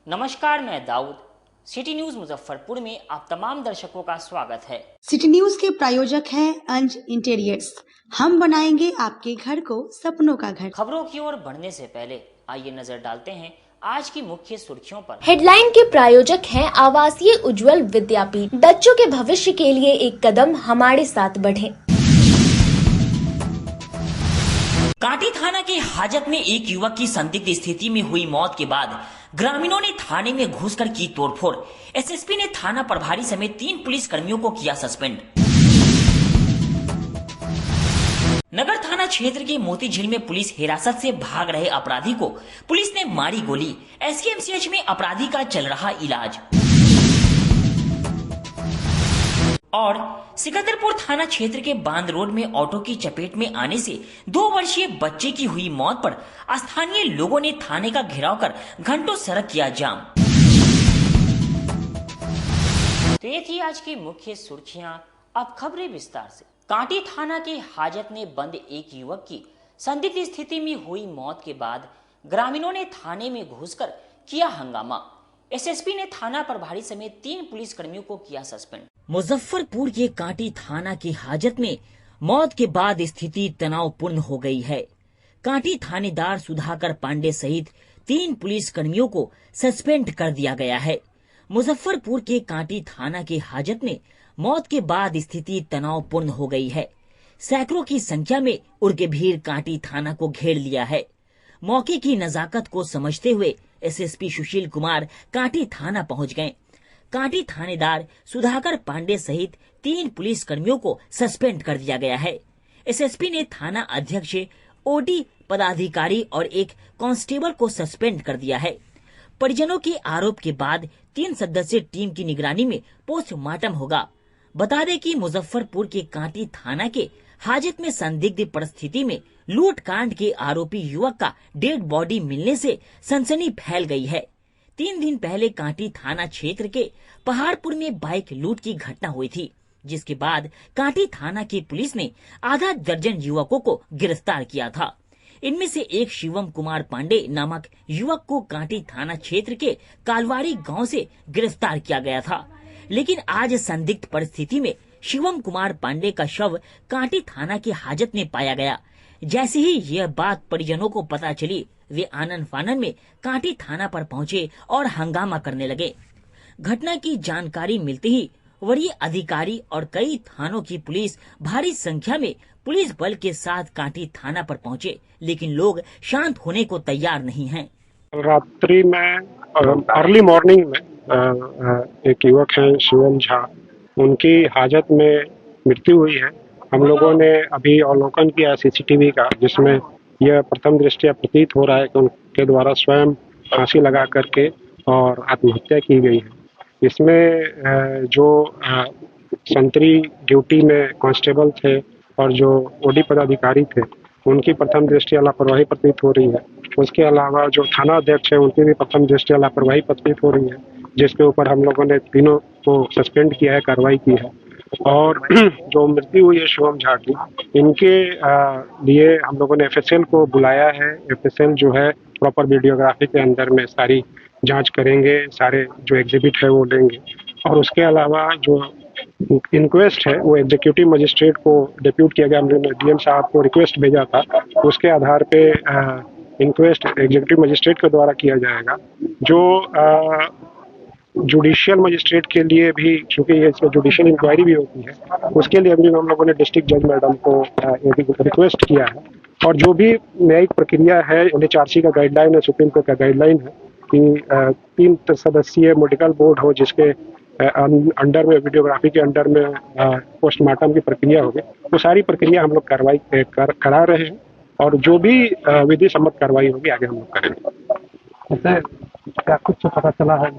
नमस्कार, मैं Dawood. City news Muzaffarpur में आप तमाम दर्शकों का स्वागत है। सिटी न्यूज के प्रायोजक हैं अंज इंटीरियर्स। हम बनाएंगे आपके घर को सपनों का घर। खबरों की ओर बढ़ने से पहले आइए नजर डालते हैं आज की मुख्य सुर्खियों पर। हेडलाइन के प्रायोजक हैं आवासीय उज्जवल विद्यापीठ। बच्चों के भविष्य के लिए एक कदम हमारे साथ बढ़ें। कांटी थाना के हाजत में एक युवक की संदिग्ध स्थिति में हुई मौत के बाद ग्रामीणों ने थाने में घुसकर की तोड़फोड़। एसएसपी ने थाना प्रभारी समेत 3 पुलिस कर्मियों को किया सस्पेंड। नगर थाना क्षेत्र के मोती झील में पुलिस हिरासत से भाग रहे अपराधी को पुलिस ने मारी गोली। एसकेएमसीएच में अपराधी का चल रहा इलाज। और सिकंदरपुर थाना क्षेत्र के बांद रोड में ऑटो की चपेट में आने से 2 वर्षीय बच्चे की हुई मौत पर स्थानीय लोगों ने थाने का घेराव कर घंटों सड़क किया जाम। तो ये थी आज की मुख्य सुर्खियां। अब खबरें विस्तार से। कांटी थाना के हाजत में बंद एक युवक की संदिग्ध स्थिति में हुई मौत के बाद ग्रामीणों ने थाने में घुसकर किया हंगामा। एसएसपी ने थाना प्रभारी समेत 3 पुलिस कर्मियों को किया सस्पेंड। मुजफ्फरपुर के कांटी थाना की हाजत में मौत के बाद स्थिति तनावपूर्ण हो गई है। कांटी थानेदार सुधाकर पांडे सहित 3 पुलिस कर्मियों को सस्पेंड कर दिया गया है। मुजफ्फरपुर के कांटी थाना के हाजत में मौत के बाद स्थिति तनावपूर्ण हो गई है। सैकड़ों की संख्या में उग्र भीड़ कांटी थाना को घेर लिया है। मौके की नजाकत को समझते हुए एसएसपी सुशील कुमार कांटी थाना पहुंच गए। कांटी थानेदार सुधाकर पांडे सहित 3 पुलिस कर्मियों को सस्पेंड कर दिया गया है। एसएसपी ने थाना अध्यक्ष, ओडी पदाधिकारी और एक कांस्टेबल को सस्पेंड कर दिया है। परिजनों के आरोप के बाद 3 सदस्यीय टीम की निगरानी में पोस्टमार्टम होगा। बता दें कि मुजफ्फरपुर के कांटी थाना के हाजत में संदिग्ध परिस्थिति में लूट कांड के आरोपी युवक का डेड बॉडी मिलने से सनसनी फैल गई है। 3 दिन पहले कांटी थाना क्षेत्र के पहाड़पुर में बाइक लूट की घटना हुई थी, जिसके बाद कांटी थाना की पुलिस ने आधा दर्जन युवकों को गिरफ्तार किया था। इनमें से एक शिवम कुमार पांडे नामक युवक को कांटी थाना क्षेत्र के कालवाड़ी गांव से गिरफ्तार किया गया था, लेकिन आज संदिग्ध परिस्थिति में शिवम कुमार पांडे का शव कांटी थाना की हाजत में पाया गया। जैसे ही यह बात परिजनों को पता चली, वे आनन फानन में कांटी थाना पर पहुंचे और हंगामा करने लगे। घटना की जानकारी मिलते ही वरीय अधिकारी और कई थानों की पुलिस भारी संख्या में पुलिस बल के साथ कांटी थाना पर पहुंचे, लेकिन लोग शांत होने को तैयार नहीं हैं। रात्रि में अर्ली मॉर्निंग में एक युवक है शिवम झा, उनकी हाजत में मृत्यु हुई है। हम लोगों ने अभी अवलोकन किया सीसीटीवी का, जिसमें यह प्रथम दृष्टया प्रतीत हो रहा है कि उनके द्वारा स्वयं फांसी लगा करके और आत्महत्या की गई है। इसमें जो संतरी ड्यूटी में कांस्टेबल थे और जो ओडी पदाधिकारी थे, उनकी प्रथम दृष्टया लापरवाही प्रतीत हो रही है। उसके अलावा जो थाना अध्यक्ष है, उनकी भी प्रथम दृष्टया लापरवाही प्रतीत हो रही है, जिसके ऊपर हम लोगों ने तीनों को सस्पेंड किया है, कार्रवाई की है। और जो मृत्यु हुई है शिवम झा की, इनके लिए हम लोगों ने एफएसएल को बुलाया है। एफएसएल जो है प्रॉपर वीडियोग्राफी के अंदर में सारी जांच करेंगे, सारे जो एग्जिबिट है वो लेंगे। और उसके अलावा जो इंक्वेस्ट है वो एग्जीक्यूटिव मजिस्ट्रेट को डिप्यूट किया गया। हमने डीएम साहब को रिक्वेस्ट भेजा था, उसके आधार पे इंक्वेस्ट एग्जीक्यूटिव मजिस्ट्रेट के द्वारा किया जाएगा। जो जुडिशियल मजिस्ट्रेट के लिए भी, चूंकि ये इसमें जुडिशियल इंक्वायरी भी होती है, उसके लिए भी हम लोगों ने डिस्ट्रिक्ट जज मैडम को रिक्वेस्ट किया है। और जो भी न्यायिक प्रक्रिया है, एनएचआरसी का गाइडलाइन है, सुप्रीम कोर्ट का गाइडलाइन है कि 3 सदस्यीय मेडिकल बोर्ड हो, जिसके अंडर में वीडियोग्राफी के अंडर में पोस्टमार्टम की प्रक्रिया होगी। वो सारी प्रक्रिया हम लोग कार्रवाई करा रहे हैं और जो भी विधि सम्मत कार्रवाई होगी आगे हम लोग करेंगे। क्या कुछ पता चला है?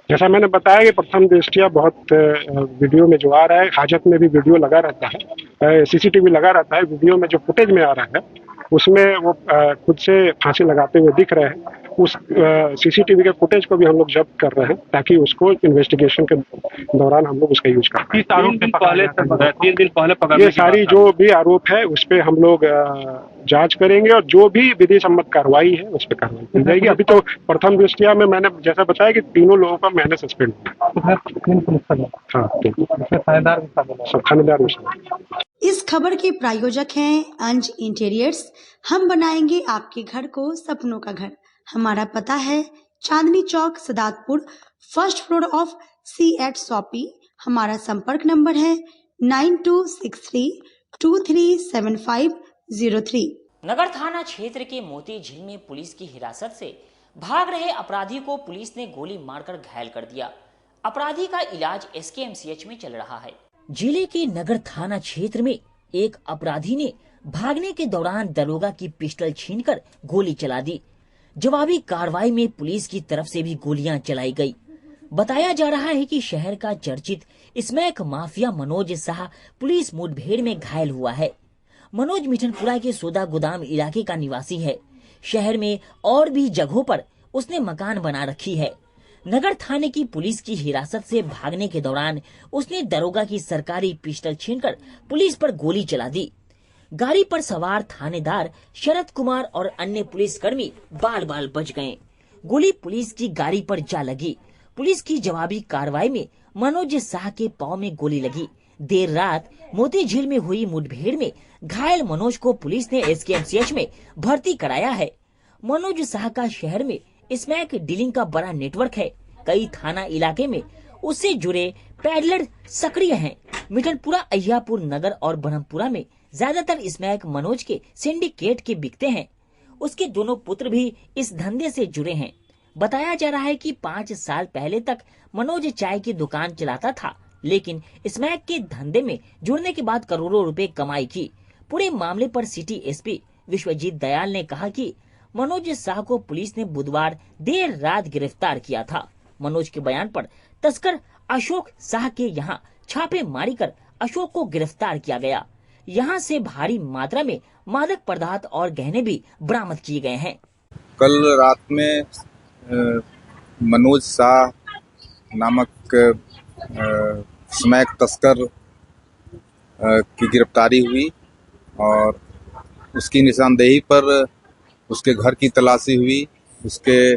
जैसा मैंने बताया कि प्रथम दृष्टया बहुत वीडियो में जो आ रहा है, हाजत में भी वीडियो लगा रहता है, सीसीटीवी लगा रहता है। वीडियो में जो फुटेज में आ रहा है उसमें वो खुद से फांसी लगाते हुए दिख रहे हैं। उस सीसीटीवी के फुटेज को भी हम लोग जब्त कर रहे हैं ताकि उसको इन्वेस्टिगेशन के दौरान हम लोग उसका यूज कर पाएं। 3 दिन पहले पकड़ने ये सारी जो भी आरोप है उस पे हम लोग जांच करेंगे और जो भी विधि सम्मत कार्रवाई है उस पर कार्रवाई की जाएगी। अभी तो प्रथम दृष्टया में मैंने जैसा बताया कि तीनों लोगों का मैंने सस्पेंड किया। हाँ, सब थानेदार में। इस खबर के प्रायोजक हैं अंज इंटीरियर्स। हम बनाएंगे आपके घर को सपनों का घर। हमारा पता है Chandni Chowk, Sadatpur, first floor of C@ shoppe. हमारा संपर्क नंबर है 9263237503। नगर थाना क्षेत्र के मोती झील में पुलिस की हिरासत से भाग रहे अपराधी को पुलिस ने गोली मारकर घायल कर दिया। अपराधी का इलाज SKMCH में चल रहा है। जिले के नगर थाना क्षेत्र में एक अपराधी ने भागने के दौरान दरोगा की पिस्टल छीनकर गोली चला दी। जवाबी कार्रवाई में पुलिस की तरफ से भी गोलियां चलाई गई। बताया जा रहा है कि शहर का चर्चित smack mafia Manoj Shah police मुठभेड़ में घायल हुआ है। मनोज मिठनपुरा के सोदा गोदाम इलाके का निवासी है। शहर में और भी जगहों पर उसने मकान बना रखी है। नगर थाने की पुलिस की हिरासत से भागने के दौरान उसने दरोगा की सरकारी पिस्टल छीनकर पुलिस पर गोली चला दी। गाड़ी पर सवार थानेदार शरद कुमार और अन्य पुलिसकर्मी बाल बाल बच गए। गोली पुलिस की गाड़ी पर जा लगी। पुलिस की जवाबी कार्रवाई में मनोज शाह के पांव में गोली लगी। देर रात मोती झील में हुई मुठभेड़ में घायल मनोज को पुलिस ने SKMCH में भर्ती कराया है। मनोज शाह का शहर में स्मैक डीलिंग का बड़ा नेटवर्क है। कई थाना इलाके में उससे जुड़े पैडलर सक्रिय हैं। मिठनपुरा, अहियापुर नगर और ब्रह्मपुरा में ज्यादातर स्मैक मनोज के सिंडिकेट के बिकते हैं। उसके दोनों पुत्र भी इस धंधे से जुड़े हैं। बताया जा रहा है कि 5 साल पहले तक मनोज चाय की दुकान चलाता था, लेकिन स्मैक के धंधे में जुड़ने के बाद करोड़ों रुपए कमाई की। पूरे मामले पर सिटी SP विश्वजीत दयाल ने कहा कि मनोज शाह को पुलिस ने बुधवार देर रात गिरफ्तार किया था। मनोज के बयान पर तस्कर अशोक शाह के यहाँ छापेमारी कर अशोक को गिरफ्तार किया गया। यहाँ से भारी मात्रा में मादक पदार्थ और गहने भी बरामद किए गए हैं। कल रात में मनोज शाह नामक स्मैक तस्कर की गिरफ्तारी हुई और उसकी निशानदेही पर उसके घर की तलाशी हुई। उसके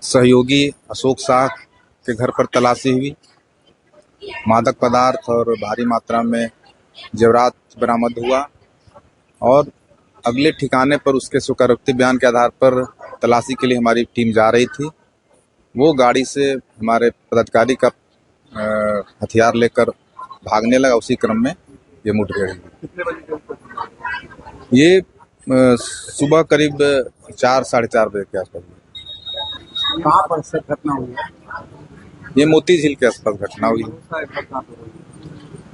सहयोगी अशोक शाह के घर पर तलाशी हुई। मादक पदार्थ और भारी मात्रा में जेवरात बरामद हुआ और अगले ठिकाने पर उसके स्वीकारोक्ति बयान के आधार पर तलाशी के लिए हमारी टीम जा रही थी। वो गाड़ी से हमारे पदाधिकारी का हथियार लेकर भागने लगा। उसी क्रम में ये मुठभेड़ हुई। ये सुबह करीब 4 साढ़े 4 बजे के आसपास। कहाँ पर से घटना हुई है? ये मोती झील के आसपास घटना हुई।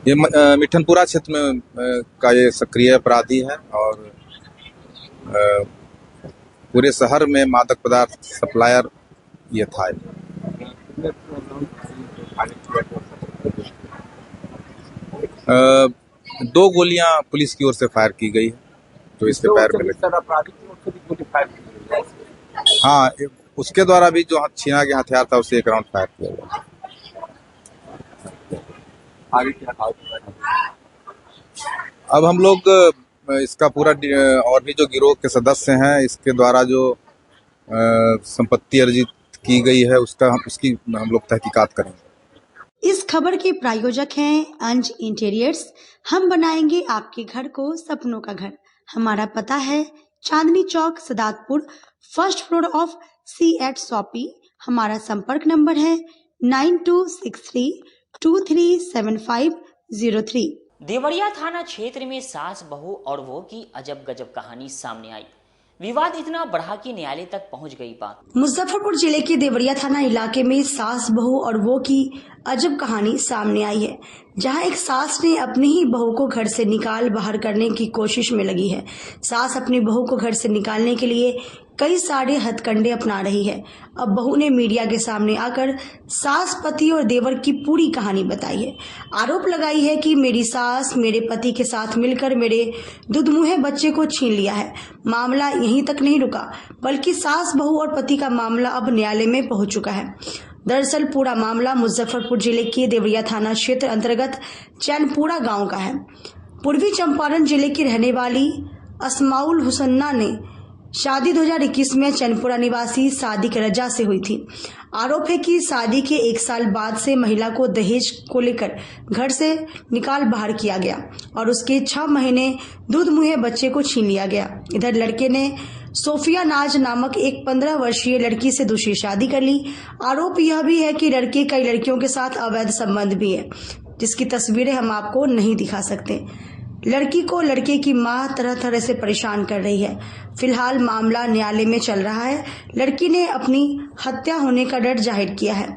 ये मिठनपुरा क्षेत्र में का ये सक्रिय अपराधी है और पूरे शहर में मादक पदार्थ सप्लायर ये था। 2 गोलियां पुलिस की ओर से फायर की गई है जो इसके पैर में लगी। हाँ, उसके द्वारा भी जो छीना गया हथियार था उससे 1 राउंड फायर किया गया। आगे क्या? अब हम लोग इसका पूरा और भी जो गिरोह के सदस्य हैं इसके द्वारा जो संपत्ति अर्जित की गई है उसकी हम लोग तहकीकात करेंगे। इस खबर के प्रायोजक हैं अंज इंटीरियर्स। हम बनाएंगे आपके घर को सपनों का घर। हमारा पता है Chandni Chowk, Sadatpur, first floor of C@ shoppe. हमारा संपर्क नंबर है 9263237503। देवरिया थाना क्षेत्र में सास, बहू और वो की अजब गजब कहानी सामने आई। विवाद इतना बढ़ा कि न्यायालय तक पहुंच गई बात। मुजफ्फरपुर जिले के देवरिया थाना इलाके में सास, बहू और वो की अजब कहानी सामने आई है, जहां एक सास ने अपनी ही बहू को घर से निकाल बाहर करने की कोशिश में लगी है। सास अपनी बहू को घर से निकालने के लिए कई सारे हथकंडे अपना रही है। अब बहू ने मीडिया के सामने आकर सास, पति और देवर की पूरी कहानी बताई है। आरोप लगाई है कि मेरी सास मेरे पति के साथ मिलकर मेरे दुधमुहे बच्चे को छीन लिया है। मामला यहीं तक नहीं रुका, बल्कि सास, बहू और पति का मामला अब न्यायालय में पहुंच चुका है। दरअसल पूरा मामला मुजफ्फरपुर जिले के देवरिया थाना क्षेत्र अंतर्गत चैनपुरा गांव का है। पूर्वी चंपारण जिले की रहने वाली अस्माउल हुसन्ना ने शादी 2021 में चैनपुरा निवासी सादिक रजा से हुई थी। आरोप है कि शादी के 1 साल बाद से महिला को दहेज को लेकर घर से निकाल बाहर किया गया और उसके 6 महीने दूध मुहे बच्चे को छीन लिया गया। इधर लड़के ने सोफिया नाज नामक एक 15 वर्षीय लड़की से दूसरी शादी कर ली। आरोप यह भी है कि लड़के कई लड़कियों के साथ अवैध संबंध भी है, जिसकी तस्वीरें हम आपको नहीं दिखा सकते। लड़की को लड़के की मां तरह तरह से परेशान कर रही है। फिलहाल मामला न्यायालय में चल रहा है। लड़की ने अपनी हत्या होने का डर जाहिर किया है।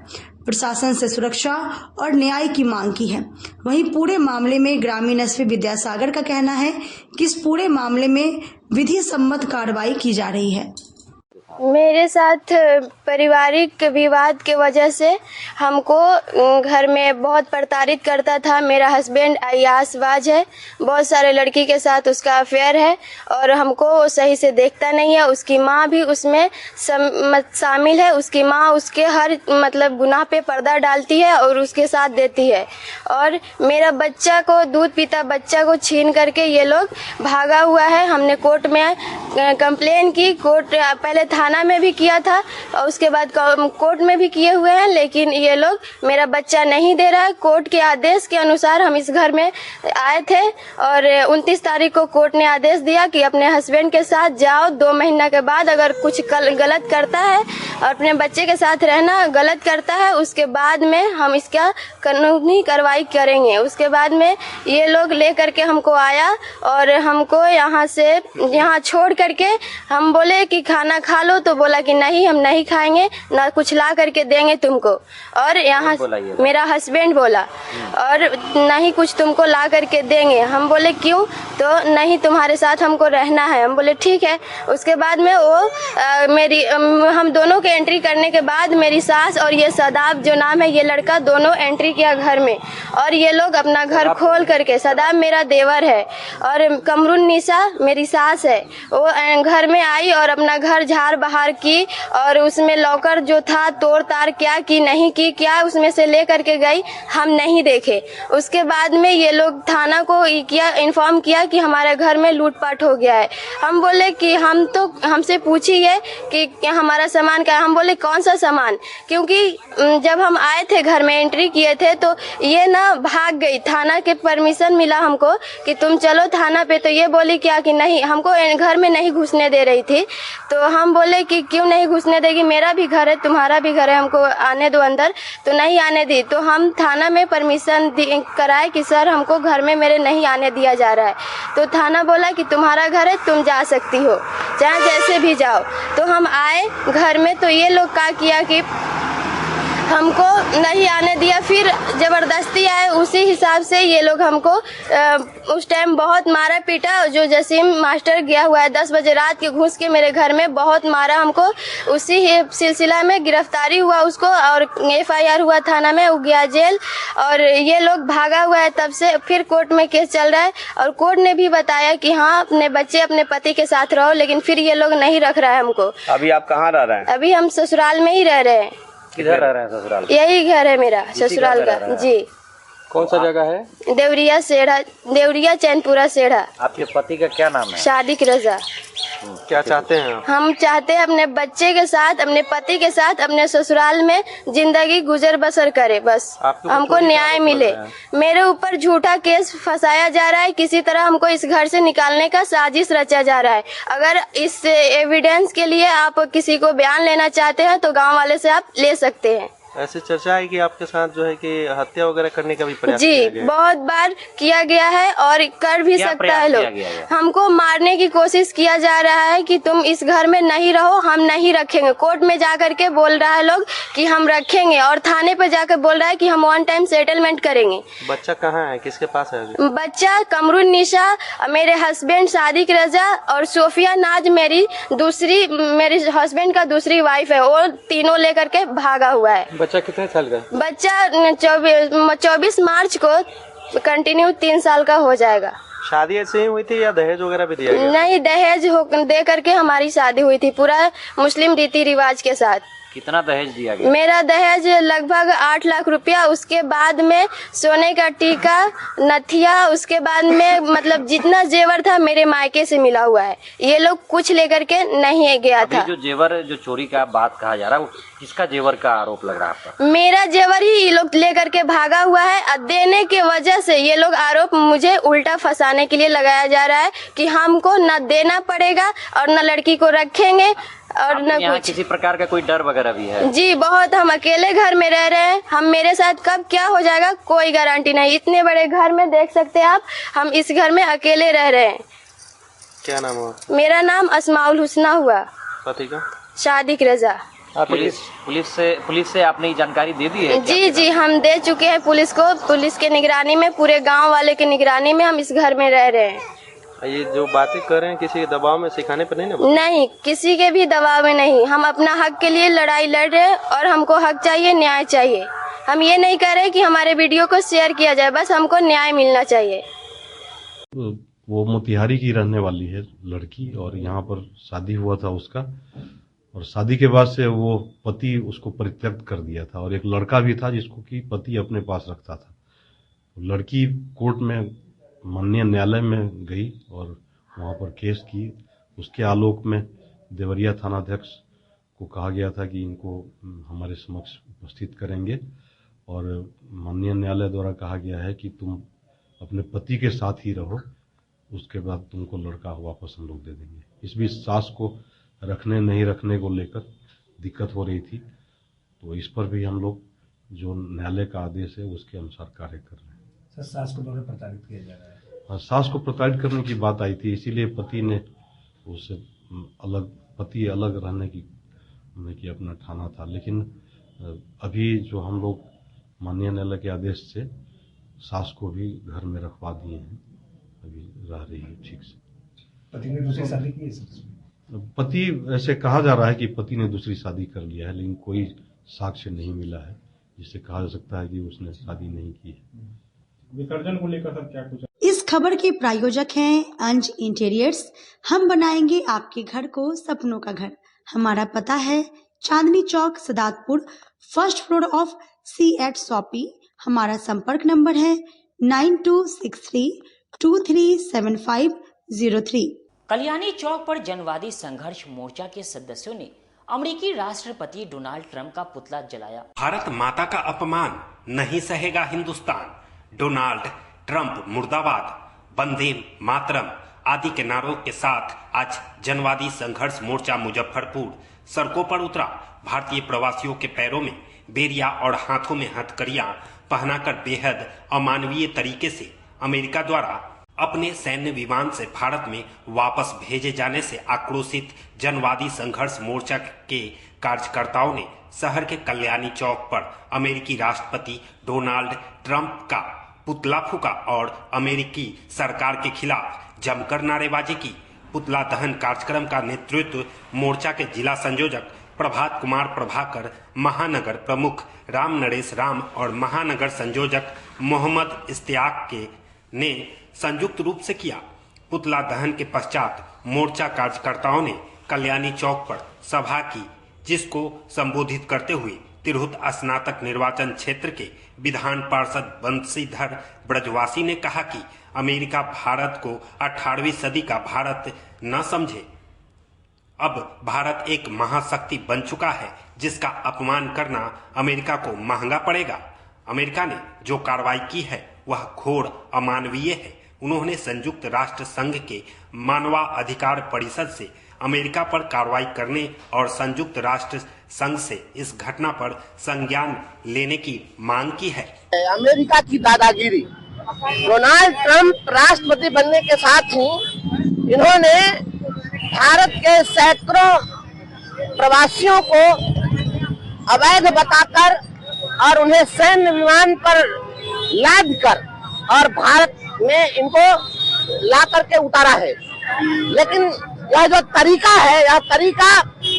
प्रशासन से सुरक्षा और न्याय की मांग की है। वहीं पूरे मामले में ग्रामीण एसपी विद्यासागर का कहना है कि इस पूरे मामले में विधि सम्मत कार्रवाई की जा रही है। मेरे साथ पारिवारिक विवाद के वजह से हमको घर में बहुत प्रताड़ित करता था। मेरा हस्बैंड अयासबाज है, बहुत सारे लड़की के साथ उसका अफेयर है और हमको सही से देखता नहीं है। उसकी माँ भी उसमें शामिल है। उसकी माँ उसके हर गुनाह पे पर्दा डालती है और उसके साथ देती है। और मेरा बच्चा को, दूध पीता बच्चा को छीन करके ये लोग भागा हुआ है। हमने कोर्ट में कंप्लेन की। कोर्ट पहले थाना में भी किया था और उसके बाद कोर्ट में भी किए हुए हैं, लेकिन ये लोग मेरा बच्चा नहीं दे रहा है। कोर्ट के आदेश के अनुसार हम इस घर में आए थे और 29 तारीख को कोर्ट ने आदेश दिया कि अपने हस्बैंड के साथ जाओ। 2 महीना के बाद अगर कुछ गलत करता है और अपने बच्चे के साथ रहना गलत करता है, उसके बाद में हम इसका कानूनी कार्रवाई करेंगे। उसके बाद में ये लोग ले करके हमको आया और हमको यहाँ छोड़ करके हम बोले कि खाना खा लो, तो बोला कि नहीं, हम नहीं खाएंगे, ना कुछ ला करके देंगे तुमको। और यहाँ मेरा हस्बैंड बोला और नहीं कुछ तुमको ला करके देंगे। हम बोले क्यों? तो नहीं, तुम्हारे साथ हमको रहना है। हम बोले ठीक है। उसके बाद में वो हम दोनों के एंट्री करने के बाद मेरी सास और ये सदाब जो नाम है, ये लड़का दोनों एंट्री किया घर में और ये लोग अपना घर खोल करके, सदाब मेरा देवर है और कमरुन निशा मेरी सास है, वो घर में आई और अपना घर झाड़ बहार की और उसमें लॉकर जो था तोड़ तार क्या की नहीं की, क्या उसमें से ले करके गई, हम नहीं देखे। उसके बाद में ये लोग थाना को इन्फॉर्म किया कि हमारे घर में लूटपाट हो गया है। हम बोले कि हमसे पूछिए कि हमारा सामान क्या है। हम बोले कौन सा सामान, क्योंकि जब हम आए थे घर में एंट्री किए थे तो ये ना भाग गई। थाना के परमिशन मिला हमको कि तुम चलो थाना पे, तो ये बोली क्या कि नहीं, हमको घर में नहीं घुसने दे रही थी। तो हम बोले कि क्यों नहीं घुसने देगी, मेरा भी घर है, तुम्हारा भी घर है, हमको आने दो अंदर। तो नहीं आने दी। तो हम थाना में परमिशन कराए कि सर हमको घर में मेरे नहीं आने दिया जा रहा है। तो थाना बोला कि तुम्हारा घर है, तुम जा सकती हो, चाहे जैसे भी जाओ। तो हम आए घर में तो ये लोग क्या किया कि हमको नहीं आने दिया, फिर जबरदस्ती आए। उसी हिसाब से ये लोग हमको उस टाइम बहुत मारा पीटा। जो जसीम मास्टर गया हुआ है 10 बजे रात के घुस के मेरे घर में बहुत मारा हमको। उसी सिलसिला में गिरफ्तारी हुआ उसको और FIR हुआ थाना में, वो गया जेल और ये लोग भागा हुआ है। तब से फिर कोर्ट में केस चल रहा है और कोर्ट ने भी बताया कि हाँ अपने बच्चे अपने पति के साथ रहो, लेकिन फिर ये लोग नहीं रख रहा है हमको। अभी आप कहाँ रह रहे हैं? अभी हम ससुराल में ही रह रहे हैं। किधर रह रहे हैं ससुराल? यही घर है मेरा ससुराल का। जी। कौन सा जगह है? देवरिया चैनपुरा सेढ़ा। आपके पति का क्या नाम है? सादिक रजा। क्या चाहते हैं? हम चाहते हैं अपने बच्चे के साथ, अपने पति के साथ, अपने ससुराल में जिंदगी गुजर बसर करे, बस हमको न्याय मिले। मेरे ऊपर झूठा केस फंसाया जा रहा है, किसी तरह हमको इस घर से निकालने का साजिश रचा जा रहा है। अगर इस एविडेंस के लिए आप किसी को बयान लेना चाहते हैं तो गाँव वाले से आप ले सकते हैं। ऐसी चर्चा है कि आपके साथ जो है कि हत्या वगैरह करने का भी प्रयास जी किया गया है। बहुत बार किया गया है और कर भी क्या सकता प्रयास है किया लोग। गया है? हमको मारने की कोशिश किया जा रहा है कि तुम इस घर में नहीं रहो, हम नहीं रखेंगे। कोर्ट में जा करके बोल रहा है लोग कि हम रखेंगे, और थाने पे जाकर बोल रहा है कि हम 1 टाइम सेटलमेंट करेंगे। बच्चा कहाँ है, किसके पास है अभी? बच्चा कमरुन निशा, मेरे हस्बैंड सादिक रजा और सोफिया नाज मेरे हस्बैंड का दूसरी वाइफ है। वो तीनों लेकर के भागा हुआ है। बच्चा कितने साल का? बच्चा 24 मार्च को कंटिन्यू 3 साल का हो जाएगा। शादी ऐसे ही हुई थी या दहेज वगैरह भी दिया गया? नहीं, दहेज दे करके हमारी शादी हुई थी, पूरा मुस्लिम रीति रिवाज के साथ। कितना दहेज दिया गया? मेरा दहेज लगभग 8 लाख रुपया, उसके बाद में सोने का टीका, नथिया, उसके बाद में मतलब जितना जेवर था मेरे मायके से मिला हुआ है। ये लोग कुछ लेकर के नहीं गया था। जो जेवर जो चोरी का बात कहा जा रहा है, वो किसका जेवर का आरोप लग रहा है आपका? मेरा जेवर ही ये लोग लेकर के भागा हुआ है। देने के वजह से ये लोग आरोप मुझे उल्टा फंसाने के लिए लगाया जा रहा है कि हमको न देना पड़ेगा और न लड़की को रखेंगे और न यहाँ कुछ। किसी प्रकार का कोई डर वगैरह भी है? जी बहुत, हम अकेले घर में रह रहे हैं। हम मेरे साथ कब क्या हो जाएगा कोई गारंटी नहीं। इतने बड़े घर में देख सकते हैं आप, हम इस घर में अकेले रह रहे हैं। क्या नाम हुआ? मेरा नाम अस्माउल हुस्ना हुआ। पति का? सादिक रजा। पुलिस से आपने जानकारी दे दी है? जी हम दे चुके हैं पुलिस को। पुलिस के निगरानी में, पूरे गांव वाले के निगरानी में हम इस घर में रह रहे हैं। ये जो बातें कर रहे हैं किसी के दबाव में, सिखाने पर नहीं ना? नहीं, किसी के भी दबाव में नहीं। हम अपना हक के लिए लड़ाई लड़ रहे हैं और हमको हक चाहिए, न्याय चाहिए। हम ये नहीं कह रहे कि हमारे वीडियो को शेयर किया जाए, बस हमको न्याय मिलना चाहिए। वो मोतिहारी की रहने वाली है लड़की, और यहाँ पर शादी हुआ था उसका, और शादी के बाद से वो पति उसको परित्यक्त कर दिया था, और एक लड़का भी था जिसको कि पति अपने पास रखता था। लड़की कोर्ट में माननीय न्यायालय में गई और वहाँ पर केस की। उसके आलोक में देवरिया थानाध्यक्ष को कहा गया था कि इनको हमारे समक्ष उपस्थित करेंगे, और माननीय न्यायालय द्वारा कहा गया है कि तुम अपने पति के साथ ही रहो, उसके बाद तुमको लड़का वापस हम लोग दे देंगे। इस बीच सास को रखने नहीं रखने को लेकर दिक्कत हो रही थी, तो इस पर भी हम लोग जो न्यायालय का आदेश है उसके अनुसार कार्य कर रहे हैं। सर, सास को दोनों प्रताड़ित किया जा रहा है। हाँ, सास को प्रताड़ित करने की बात आई थी, इसीलिए पति ने उससे अलग रहने की अपना ठाना था। लेकिन अभी जो हम लोग माननीय न्यायालय के आदेश से सास को भी घर में रखवा दिए हैं, अभी रह रही है ठीक से। पति ने दूसरी शादी की है सर? पति, ऐसे कहा जा रहा है कि पति ने दूसरी शादी कर लिया है, लेकिन कोई साक्ष्य नहीं मिला है जिससे कहा जा सकता है कि उसने शादी नहीं की है। विसर्जन को लेकर सर क्या कुछ? इस खबर के प्रायोजक हैं अंज इंटीरियर्स। हम बनाएंगे आपके घर को सपनों का घर। हमारा पता है Chandni Chowk, Sadatpur, 1st floor of C@ shoppe. हमारा संपर्क नंबर है 9263237503। कल्याणी चौक पर जनवादी संघर्ष मोर्चा के सदस्यों ने अमेरिकी राष्ट्रपति डोनाल्ड ट्रंप का पुतला जलाया। भारत माता का अपमान नहीं सहेगा हिंदुस्तान। डोनाल्ड ट्रंप मुर्दाबाद, वंदे मातरम आदि के नारों के साथ आज जनवादी संघर्ष मोर्चा मुजफ्फरपुर सड़कों पर उतरा। भारतीय प्रवासियों के पैरों में बेरिया और हाथों में हथकड़ियां पहनाकर बेहद अमानवीय तरीके से अमेरिका द्वारा अपने सैन्य विमान से भारत में वापस भेजे जाने से आक्रोशित जनवादी संघर्ष मोर्चा के कार्यकर्ताओं ने शहर के कल्याणी चौक पर अमेरिकी राष्ट्रपति डोनाल्ड ट्रंप का पुतला फूका और अमेरिकी सरकार के खिलाफ जमकर नारेबाजी की। पुतला दहन कार्यक्रम का नेतृत्व मोर्चा के जिला संयोजक प्रभात कुमार प्रभाकर, महानगर प्रमुख राम नरेश राम और महानगर संयोजक मोहम्मद इश्तियाक ने संयुक्त रूप से किया। पुतला दहन के पश्चात मोर्चा कार्यकर्ताओं ने कल्याणी चौक पर सभा की, जिसको संबोधित करते हुए तिरहुत स्नातक निर्वाचन क्षेत्र के विधान पार्षद बंशीधर ब्रजवासी ने कहा कि अमेरिका भारत को 18वीं सदी का भारत न समझे। अब भारत एक महाशक्ति बन चुका है, जिसका अपमान करना अमेरिका को महंगा पड़ेगा। अमेरिका ने जो कार्रवाई की है वह घोर अमानवीय है। उन्होंने संयुक्त राष्ट्र संघ के मानवाधिकार परिषद से अमेरिका पर कार्रवाई करने और संयुक्त राष्ट्र संघ से इस घटना पर संज्ञान लेने की मांग की है। अमेरिका की दादागिरी, डोनाल्ड ट्रंप राष्ट्रपति बनने के साथ ही इन्होंने भारत के सैकड़ों प्रवासियों को अवैध बताकर और उन्हें सैन्य विमान पर लाद कर और भारत में इनको ला करके उतारा है। लेकिन यह जो तरीका है, यह तरीका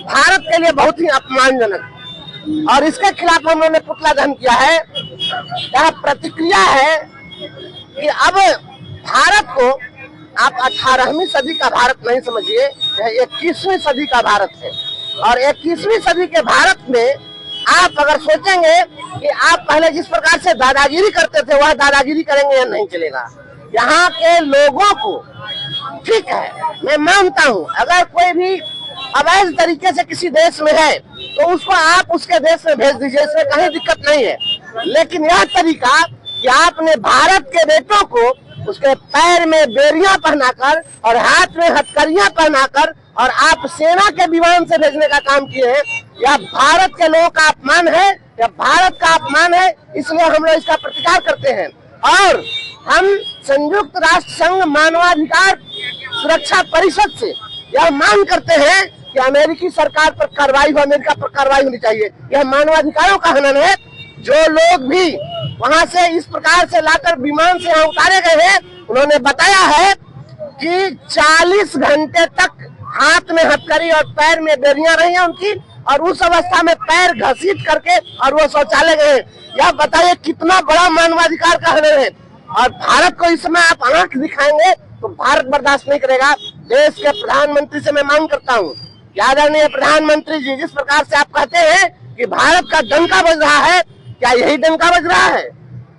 भारत के लिए बहुत ही अपमानजनक और इसके खिलाफ हम लोगों ने पुतला दहन किया है। यह प्रतिक्रिया है कि अब भारत को आप 18वीं सदी का भारत नहीं समझिए, यह 21वीं सदी का भारत है। और 21वीं सदी के भारत में आप अगर सोचेंगे कि आप पहले जिस प्रकार से दादागिरी करते थे वह दादागिरी करेंगे, यह नहीं चलेगा। यहाँ के लोगों को, ठीक है, मैं मानता हूँ अगर कोई भी अवैध तरीके से किसी देश में है तो उसको आप उसके देश में भेज दीजिए, इसमें कहीं दिक्कत नहीं है। लेकिन यह तरीका कि आपने भारत के बेटों को उसके पैर में बेड़ियां पहनाकर और हाथ में हथकड़ियां पहनाकर और आप सेना के विमान से भेजने का काम किए हैं, यह भारत के लोगों का अपमान है, यह भारत का अपमान है। इसलिए हम लोग इसका प्रतिकार करते हैं और हम संयुक्त राष्ट्र संघ मानवाधिकार सुरक्षा परिषद से यह मांग करते हैं कि अमेरिकी सरकार पर कार्रवाई हो, अमेरिका पर कार्रवाई होनी चाहिए। यह मानवाधिकारों का हनन है। जो लोग भी वहां से इस प्रकार से लाकर विमान से यहाँ उतारे गए हैं, उन्होंने बताया है कि 40 घंटे तक हाथ में हथकड़ी और पैर में बेड़ियां रही हैं उनकी, और उस अवस्था में पैर घसीट करके और वो शौचालय गए। यह बताइए कितना बड़ा मानवाधिकार का हनन है। और भारत को इस समय आप आंख दिखाएंगे तो भारत बर्दाश्त नहीं करेगा। देश के प्रधानमंत्री से मैं मांग करता हूँ कि आदरणीय प्रधानमंत्री जी, जिस प्रकार से आप कहते हैं कि भारत का डंका बज रहा है, क्या यही डंका बज रहा है?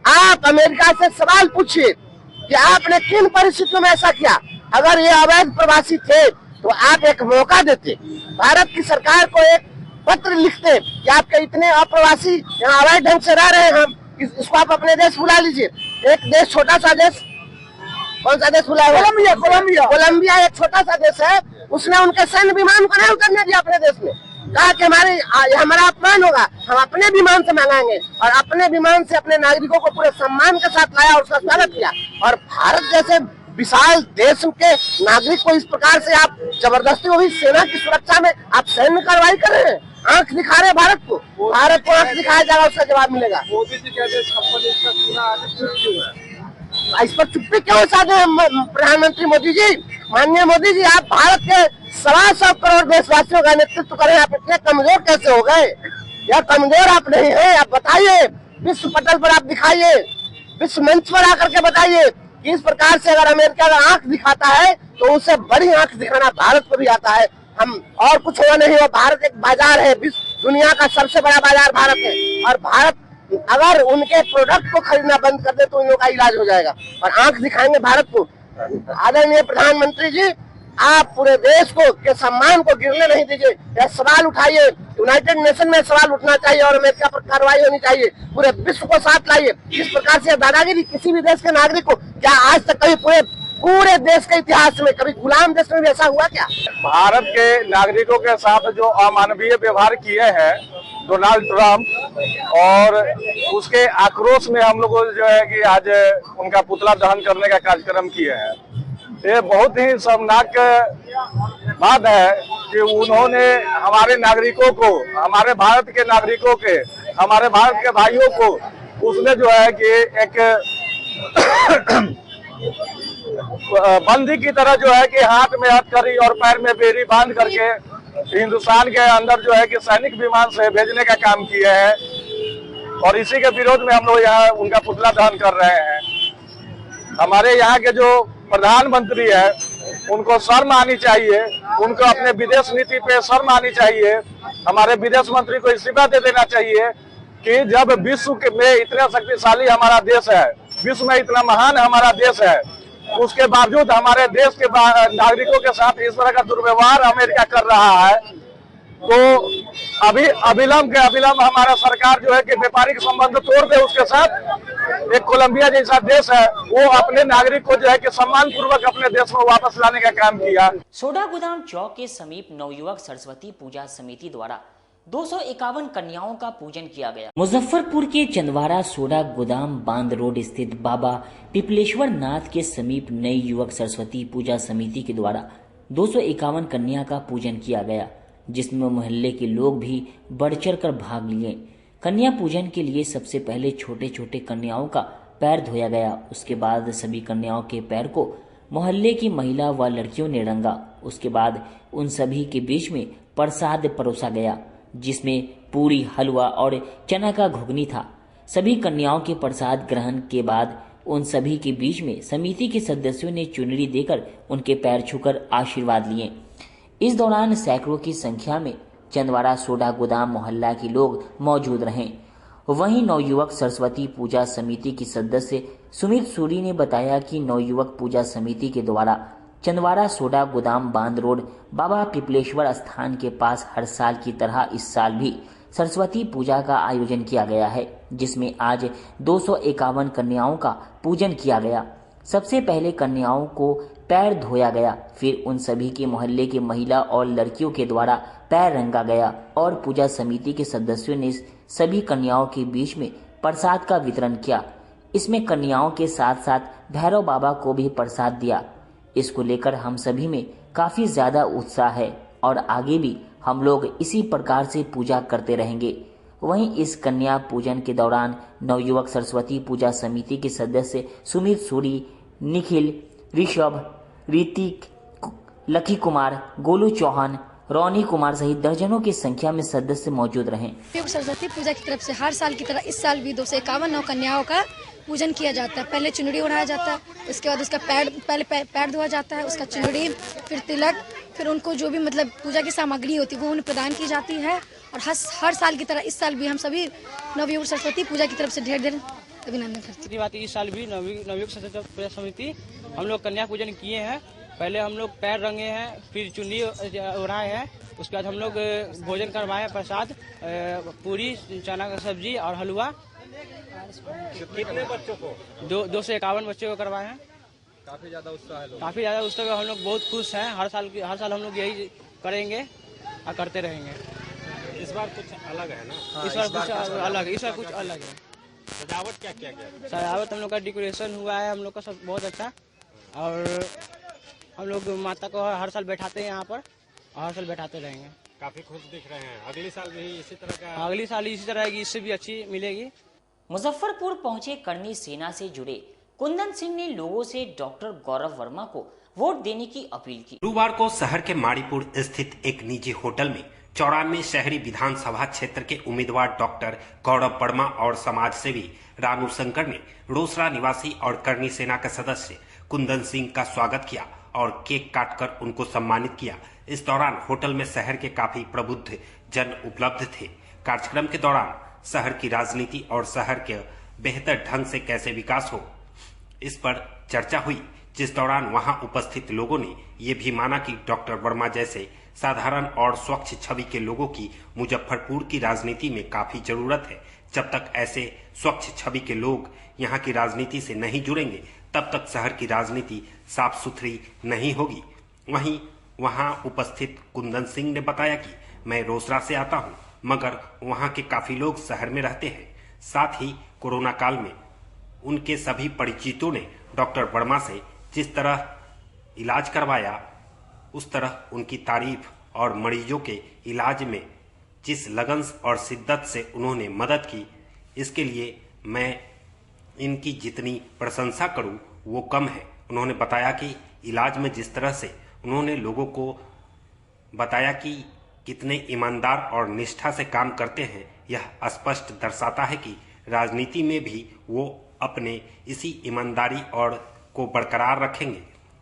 आप अमेरिका से सवाल पूछिए कि आपने किन परिस्थितियों में ऐसा किया। अगर ये अवैध प्रवासी थे तो आप एक मौका देते, भारत की सरकार को एक पत्र लिखते कि आपके इतने अप्रवासी यहाँ अवैध ढंग से रह रहे हैं, हम इसको आप अपने देश बुला लीजिए। एक देश, छोटा सा देश, कौन सा देश बुलाया? कोलंबिया एक छोटा सा देश है, उसने उनके सैन्य विमान को नहीं उतरने दिया अपने देश में। कहा कि हमारा अपमान होगा, हम अपने विमान से मंगाएंगे, और अपने विमान से अपने नागरिकों को पूरे सम्मान के साथ लाया और उसका स्वागत किया। और भारत जैसे विशाल देश के नागरिक को इस प्रकार से आप जबरदस्ती, वो भी सेना की सुरक्षा में, आप सैन्य कार्रवाई कर रहे हैं, आंख दिखा रहे हैं भारत को। भारत को आंख दिखाया जाएगा, उसका जवाब मिलेगा। मोदी जी कहते हैं इस पर चुप्पी क्यों साधे प्रधानमंत्री मोदी जी? माननीय मोदी जी, आप भारत के 125 करोड़ देशवासियों का नेतृत्व करें, आप इतने कमजोर कैसे हो गए? या कमजोर आप नहीं हैं? आप बताइए, विश्व पटल पर आप दिखाइए, विश्व मंच पर आकर के बताइए कि इस प्रकार से अगर अमेरिका का आंख दिखाता है तो उससे बड़ी आंख दिखाना भारत को भी आता है। हम और कुछ हुआ नहीं हो, भारत एक बाजार है, दुनिया का सबसे बड़ा बाजार भारत है। और भारत अगर उनके प्रोडक्ट को खरीदना बंद कर दे तो इन लोगों का इलाज हो जाएगा, और आंख दिखाएंगे भारत को। आदरणीय प्रधानमंत्री जी, आप पूरे देश को के सम्मान को गिरने नहीं दीजिए। यह सवाल उठाइए, यूनाइटेड नेशन में सवाल उठना चाहिए और अमेरिका पर कार्रवाई होनी चाहिए। पूरे विश्व को साथ लाइए। इस प्रकार से दादागिरी किसी भी देश के नागरिक को, क्या आज तक कभी पूरे देश के इतिहास में कभी गुलाम देश में भी ऐसा हुआ क्या? भारत के नागरिकों के साथ जो अमानवीय व्यवहार किए हैं डोनाल्ड ट्रंप, और उसके आक्रोश में हम लोग जो है कि आज उनका पुतला दहन करने का कार्यक्रम किए हैं। ये बहुत ही शर्मनाक बात है कि उन्होंने हमारे नागरिकों को, हमारे भारत के नागरिकों के, हमारे भारत के भाइयों को, उसने जो है कि एक बंदी की तरह जो है कि हाथ में हथकड़ी और पैर में बेड़ी बांध करके हिंदुस्तान के अंदर जो है कि सैनिक विमान से भेजने का काम किए हैं। और इसी के विरोध में हम लोग यहाँ उनका पुतला दहन कर रहे हैं। हमारे यहाँ के जो प्रधानमंत्री है उनको शर्म आनी चाहिए, उनको अपने विदेश नीति पे शर्म आनी चाहिए। हमारे विदेश मंत्री को इस्तीफा दे देना चाहिए कि जब विश्व में इतना शक्तिशाली हमारा देश है, विश्व में इतना महान हमारा देश है, उसके बावजूद हमारे देश के नागरिकों के साथ इस तरह का दुर्व्यवहार अमेरिका कर रहा है। तो अभी अविलंब हमारा सरकार जो है कि व्यापारिक संबंध तोड़ दे उसके साथ। एक कोलंबिया जैसा देश है, वो अपने नागरिक को जो है कि सम्मान पूर्वक अपने देश में वापस लाने का काम किया। सोडा गोदाम चौक के समीप नवयुवक सरस्वती पूजा समिति द्वारा 251 कन्याओं का पूजन किया गया। मुजफ्फरपुर के चंदवारा सोडा गोदाम बांध रोड स्थित बाबा पिपलेश्वर नाथ के समीप नई युवक सरस्वती पूजा समिति के द्वारा 251 कन्या का पूजन किया गया, जिसमें मोहल्ले के लोग भी बढ़ चढ़ कर भाग लिए। कन्या पूजन के लिए सबसे पहले छोटे छोटे कन्याओं का पैर धोया गया। उसके बाद सभी कन्याओं के पैर को मोहल्ले की महिला व लड़कियों ने रंगा। उसके बाद उन सभी के बीच में प्रसाद परोसा गया, जिसमें पूरी, हलवा और चना का घुगनी था। सभी कन्याओं के प्रसाद ग्रहण के बाद उन सभी के बीच में समिति के सदस्यों ने चुनरी देकर उनके पैर छूकर आशीर्वाद लिए। इस दौरान सैकड़ों की संख्या में चंदवारा सोडा गोदाम मोहल्ला के लोग मौजूद रहे। वहीं नवयुवक सरस्वती पूजा समिति की सदस्य सुमित सूरी ने बताया कि नवयुवक पूजा समिति के द्वारा चंदवारा सोडा गोदाम बांध रोड बाबा पिपलेश्वर स्थान के पास हर साल की तरह इस साल भी सरस्वती पूजा का आयोजन किया गया है, जिसमें आज 251 कन्याओं का पूजन किया गया। सबसे पहले कन्याओं को पैर धोया गया, फिर उन सभी के मोहल्ले के महिला और लड़कियों के द्वारा पैर रंगा गया और पूजा समिति के सदस्यों ने सभी कन्याओं के बीच में प्रसाद का वितरण किया। इसमें कन्याओं के साथ साथ भैरव बाबा को भी प्रसाद दिया। इसको लेकर हम सभी में काफी ज्यादा उत्साह है और आगे भी हम लोग इसी प्रकार से पूजा करते रहेंगे। वहीं इस कन्या पूजन के दौरान नवयुवक सरस्वती पूजा समिति के सदस्य सुमित सूरी, निखिल, ऋषभ, ऋतिक, लकी कुमार, गोलू चौहान, रोनी कुमार सहित दर्जनों की संख्या में सदस्य मौजूद रहे। सरस्वती पूजा की तरफ से हर साल की तरह इस साल भी 251 नौ कन्याओं का पूजन किया जाता है। पहले चुनरी ओढ़ाया जाता है, उसके बाद उसका पैर धोया जाता है, उसका चुनरी, फिर तिलक, फिर उनको जो भी मतलब पूजा की सामग्री होती है वो उन्हें प्रदान की जाती है। और हर साल की तरह इस साल भी हम सभी नवयुवक सरस्वती पूजा की तरफ से ढेर ढेर अभिनंदन करते हैं। इस साल भी नवयुवक सरस्वती पूजा समिति हम लोग कन्या पूजन किए हैं। पहले हम लोग पैर रंगे हैं, फिर चुन्नी ओढ़ाए हैं, उसके बाद हम लोग भोजन करवाए हैं, प्रसाद, पूरी, चना का सब्जी और हलवा। कितने बच्चों को? 251 बच्चों को करवाए हैं। काफी ज्यादा उत्साह है। काफी ज्यादा उत्साह, हम लोग बहुत खुश हैं। हर साल हम लोग यही करेंगे और करते रहेंगे। इस बार कुछ अलग है ना? इस बार कुछ अलग है। सजावट क्या किया गया? सजावट हम लोग का डेकोरेशन हुआ है, हम लोग का सब बहुत अच्छा। और हम लोग माता को हर साल बैठाते हैं यहाँ पर और हर साल बैठाते रहेंगे। काफी खुश दिख रहे हैं। अगली साल भी इसी तरह का? अगली साल इसी तरह की, इससे भी अच्छी मिलेगी। मुजफ्फरपुर पहुंचे कर्णी सेना से जुड़े कुंदन सिंह ने लोगों से डॉक्टर गौरव वर्मा को वोट देने की अपील की। गुरुवार को शहर के माड़ीपुर स्थित एक निजी होटल में 94 शहरी विधानसभा क्षेत्र के उम्मीदवार डॉक्टर गौरव वर्मा और समाज सेवी रानू शंकर ने रोसड़ा निवासी और कर्णी सेना के सदस्य कुंदन सिंह का स्वागत किया और केक काटकर उनको सम्मानित किया। इस दौरान होटल में शहर के काफी प्रबुद्ध जन उपलब्ध थे। कार्यक्रम के दौरान शहर की राजनीति और शहर के बेहतर ढंग से कैसे विकास हो, इस पर चर्चा हुई, जिस दौरान वहां उपस्थित लोगों ने ये भी माना कि डॉक्टर वर्मा जैसे साधारण और स्वच्छ छवि के लोगों की मुजफ्फरपुर की राजनीति में काफी जरूरत है। जब तक ऐसे स्वच्छ छवि के लोग यहाँ की राजनीति से नहीं जुड़ेंगे, तब तक शहर की राजनीति साफ सुथरी नहीं होगी। वहीं वहां उपस्थित कुंदन सिंह ने बताया कि मैं रोसड़ा से आता हूं, मगर वहां के काफी लोग शहर में रहते हैं। साथ ही कोरोना काल में उनके सभी परिचितों ने डॉक्टर वर्मा से जिस तरह इलाज करवाया, उस तरह उनकी तारीफ और मरीजों के इलाज में जिस लगन और शिद्दत से उन्होंने मदद की, इसके लिए मैं इनकी जितनी प्रशंसा करूं वो कम है। उन्होंने बताया कि इलाज में जिस तरह से उन्होंने लोगों को बताया कि कितने ईमानदार और निष्ठा से काम करते हैं, यह स्पष्ट दर्शाता है कि राजनीति में भी वो अपने इसी ईमानदारी और को बरकरार रखेंगे।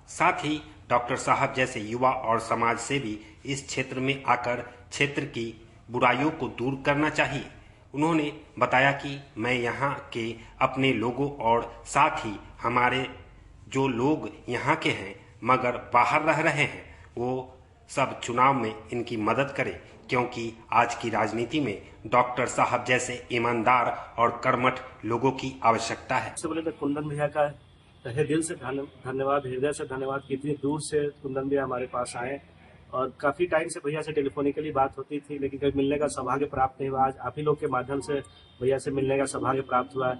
साथ ही डॉक्टर साहब जैसे युवा और समाज सेवी इस क्षेत्र में आकर क्षेत्र की बुराइयों को दूर करना चाहिए। उन्होंने बताया कि मैं यहाँ के अपने लोगों और साथ ही हमारे जो लोग यहाँ के हैं मगर बाहर रह रहे हैं, वो सब चुनाव में इनकी मदद करें, क्योंकि आज की राजनीति में डॉक्टर साहब जैसे ईमानदार और कर्मठ लोगों की आवश्यकता है। सबसे पहले तो कुंदन भैया का तहे दिल से धन्यवाद, हृदय से धन्यवाद कि इतनी दूर से कुंदन भैया हमारे पास आए और काफ़ी टाइम से भैया से टेलीफोनिकली बात होती थी, लेकिन कभी मिलने का सौभाग्य प्राप्त नहीं हुआ। आज आप ही लोग के माध्यम से भैया से मिलने का सौभाग्य प्राप्त हुआ है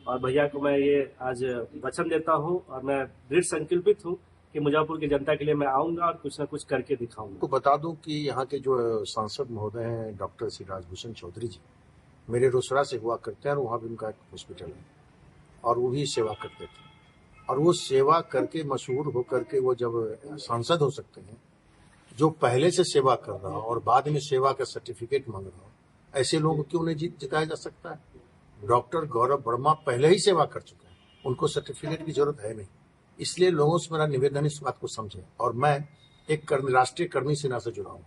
और भैया को मैं ये आज वचन देता हूँ और मैं दृढ़ संकल्पित हूँ कि मुजफ्फरपुर की जनता के लिए मैं आऊँगा और कुछ न कुछ करके दिखाऊंगा। आपको बता दूं कि यहाँ के जो सांसद महोदय हैं डॉक्टर श्री राजभूषण चौधरी जी, मेरे रोसड़ा से हुआ करते हैं और वहाँ भी उनका एक हॉस्पिटल है और वो भी सेवा करते थे और वो सेवा करके मशहूर होकर के वो जब सांसद हो सकते हैं, जो पहले से सेवा कर रहा हो और बाद में सेवा का सर्टिफिकेट मांग रहा हो, ऐसे लोगों को क्यों नहीं जिताया जा सकता है? डॉक्टर गौरव वर्मा पहले ही सेवा कर चुके हैं, उनको सर्टिफिकेट की जरूरत है नहीं। इसलिए लोगों से मेरा निवेदन इस बात को समझे। और मैं एक राष्ट्रीय कर्मी सेना से जुड़ा हूँ।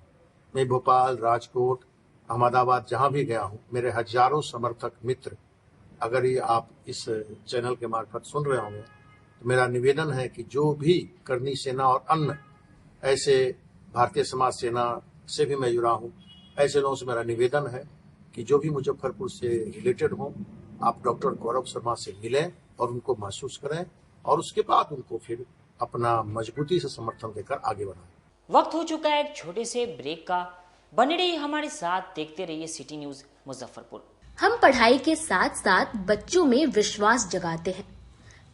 मैं भोपाल, राजकोट, अहमदाबाद जहाँ भी गया हूँ, मेरे हजारों समर्थक मित्र अगर ये आप इस चैनल के मार्फत सुन रहे होंगे तो मेरा निवेदन है कि जो भी कर्मी सेना और अन्य ऐसे भारतीय समाज सेना से भी मैं जुड़ा हूँ, ऐसे लोगों से मेरा निवेदन है कि जो भी मुजफ्फरपुर से रिलेटेड हों, आप डॉक्टर गौरव शर्मा से मिलें और उनको महसूस करें और उसके बाद उनको फिर अपना मजबूती से समर्थन देकर आगे बढ़ाएं। वक्त हो चुका है एक छोटे से ब्रेक का। बने रहिए हमारे साथ, देखते रहिए सिटी न्यूज मुजफ्फरपुर। हम पढ़ाई के साथ साथ बच्चों में विश्वास जगाते हैं।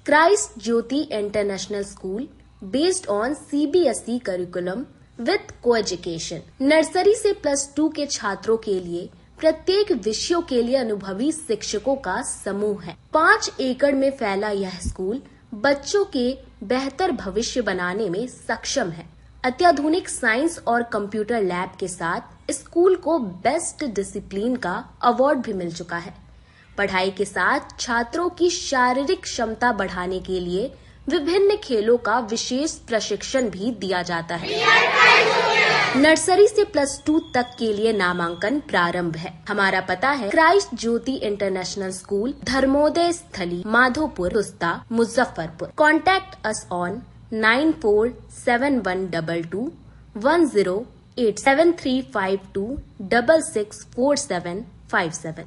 Christ Jyoti International School based on CBSE curriculum with coeducation, nursery से +2 के छात्रों के लिए प्रत्येक विषयों के लिए अनुभवी शिक्षकों का समूह है। 5 एकड़ में फैला यह स्कूल बच्चों के बेहतर भविष्य बनाने में सक्षम है। अत्याधुनिक साइंस और कंप्यूटर लैब के साथ स्कूल को बेस्ट डिसिप्लिन का अवार्ड भी मिल चुका है। पढ़ाई के साथ छात्रों की शारीरिक क्षमता बढ़ाने के लिए विभिन्न खेलों का विशेष प्रशिक्षण भी दिया जाता है। नर्सरी से +2 तक के लिए नामांकन प्रारंभ है। हमारा पता है Christ Jyoti International School, Dharmoday Sthali, Madhopur, Rusta, Muzaffarpur. Contact us on 947122108352664757।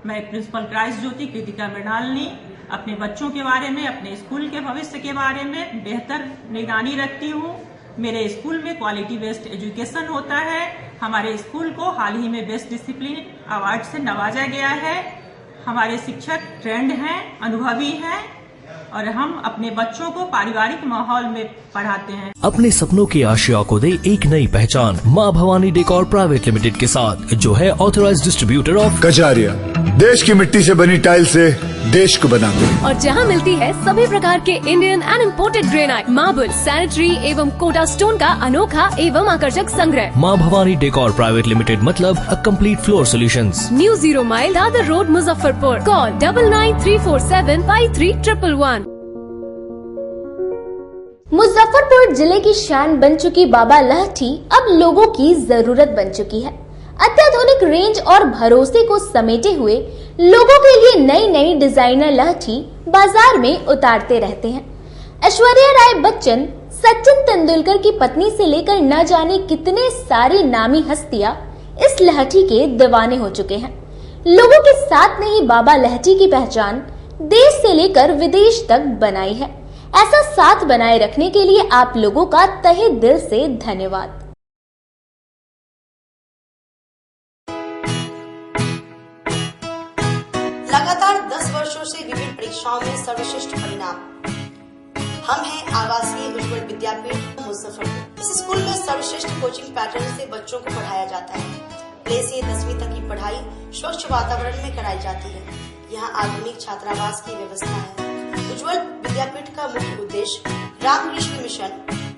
मैं प्रिंसिपल क्राइस्ट ज्योति कृतिका मृणालिनी अपने बच्चों के बारे में, अपने स्कूल के भविष्य के बारे में बेहतर निगरानी रखती हूँ। मेरे स्कूल में क्वालिटी बेस्ड एजुकेशन होता है। हमारे स्कूल को हाल ही में बेस्ट डिसिप्लिन अवार्ड से नवाजा गया है। हमारे शिक्षक ट्रेंड हैं, अनुभवी हैं और हम अपने बच्चों को पारिवारिक माहौल में पढ़ाते हैं। अपने सपनों की आशिया को दे एक नई पहचान माँ भवानी डेकोर प्राइवेट लिमिटेड के साथ, जो है ऑथराइज्ड डिस्ट्रीब्यूटर ऑफ कजारिया। देश की मिट्टी से बनी टाइल से देश को बनाते और जहां मिलती है सभी प्रकार के Indian and imported granite, marble, sanitary एवं कोटा स्टोन का अनोखा एवं आकर्षक संग्रह। माँ भवानी डेकोर प्राइवेट लिमिटेड मतलब a complete floor solutions. New 0 mile Dadar road, Muzaffarpur. Call 9934753111। Muzaffarpur जिले की शान बन चुकी बाबा लहठी अब लोगों की जरूरत बन चुकी है। अत्याधुनिक रेंज और भरोसे को समेटे हुए लोगों के लिए नई नई डिजाइनर लहठी बाजार में उतारते रहते हैं। ऐश्वर्या राय बच्चन, सचिन तेंदुलकर की पत्नी से लेकर न जाने कितने सारी नामी हस्तियां इस लहठी के दीवाने हो चुके हैं। लोगों के साथ ने ही बाबा लहठी की पहचान देश से लेकर विदेश तक बनाई है। ऐसा साथ बनाए रखने के लिए आप लोगों का तहे दिल से धन्यवाद। लगातार 10 वर्षों से विभिन्न परीक्षाओं में सर्वश्रेष्ठ परिणाम। हम हैं आवासीय उज्ज्वल विद्यापीठ मुजफ्फरपुर। इस स्कूल में सर्वश्रेष्ठ कोचिंग पैटर्न से बच्चों को पढ़ाया जाता है। प्ले से 10वीं तक की पढ़ाई स्वच्छ वातावरण में कराई जाती है। यहाँ आधुनिक छात्रावास की व्यवस्था है। उज्ज्वल विद्यापीठ का मुख्य उद्देश्य रामकृष्ण मिशन,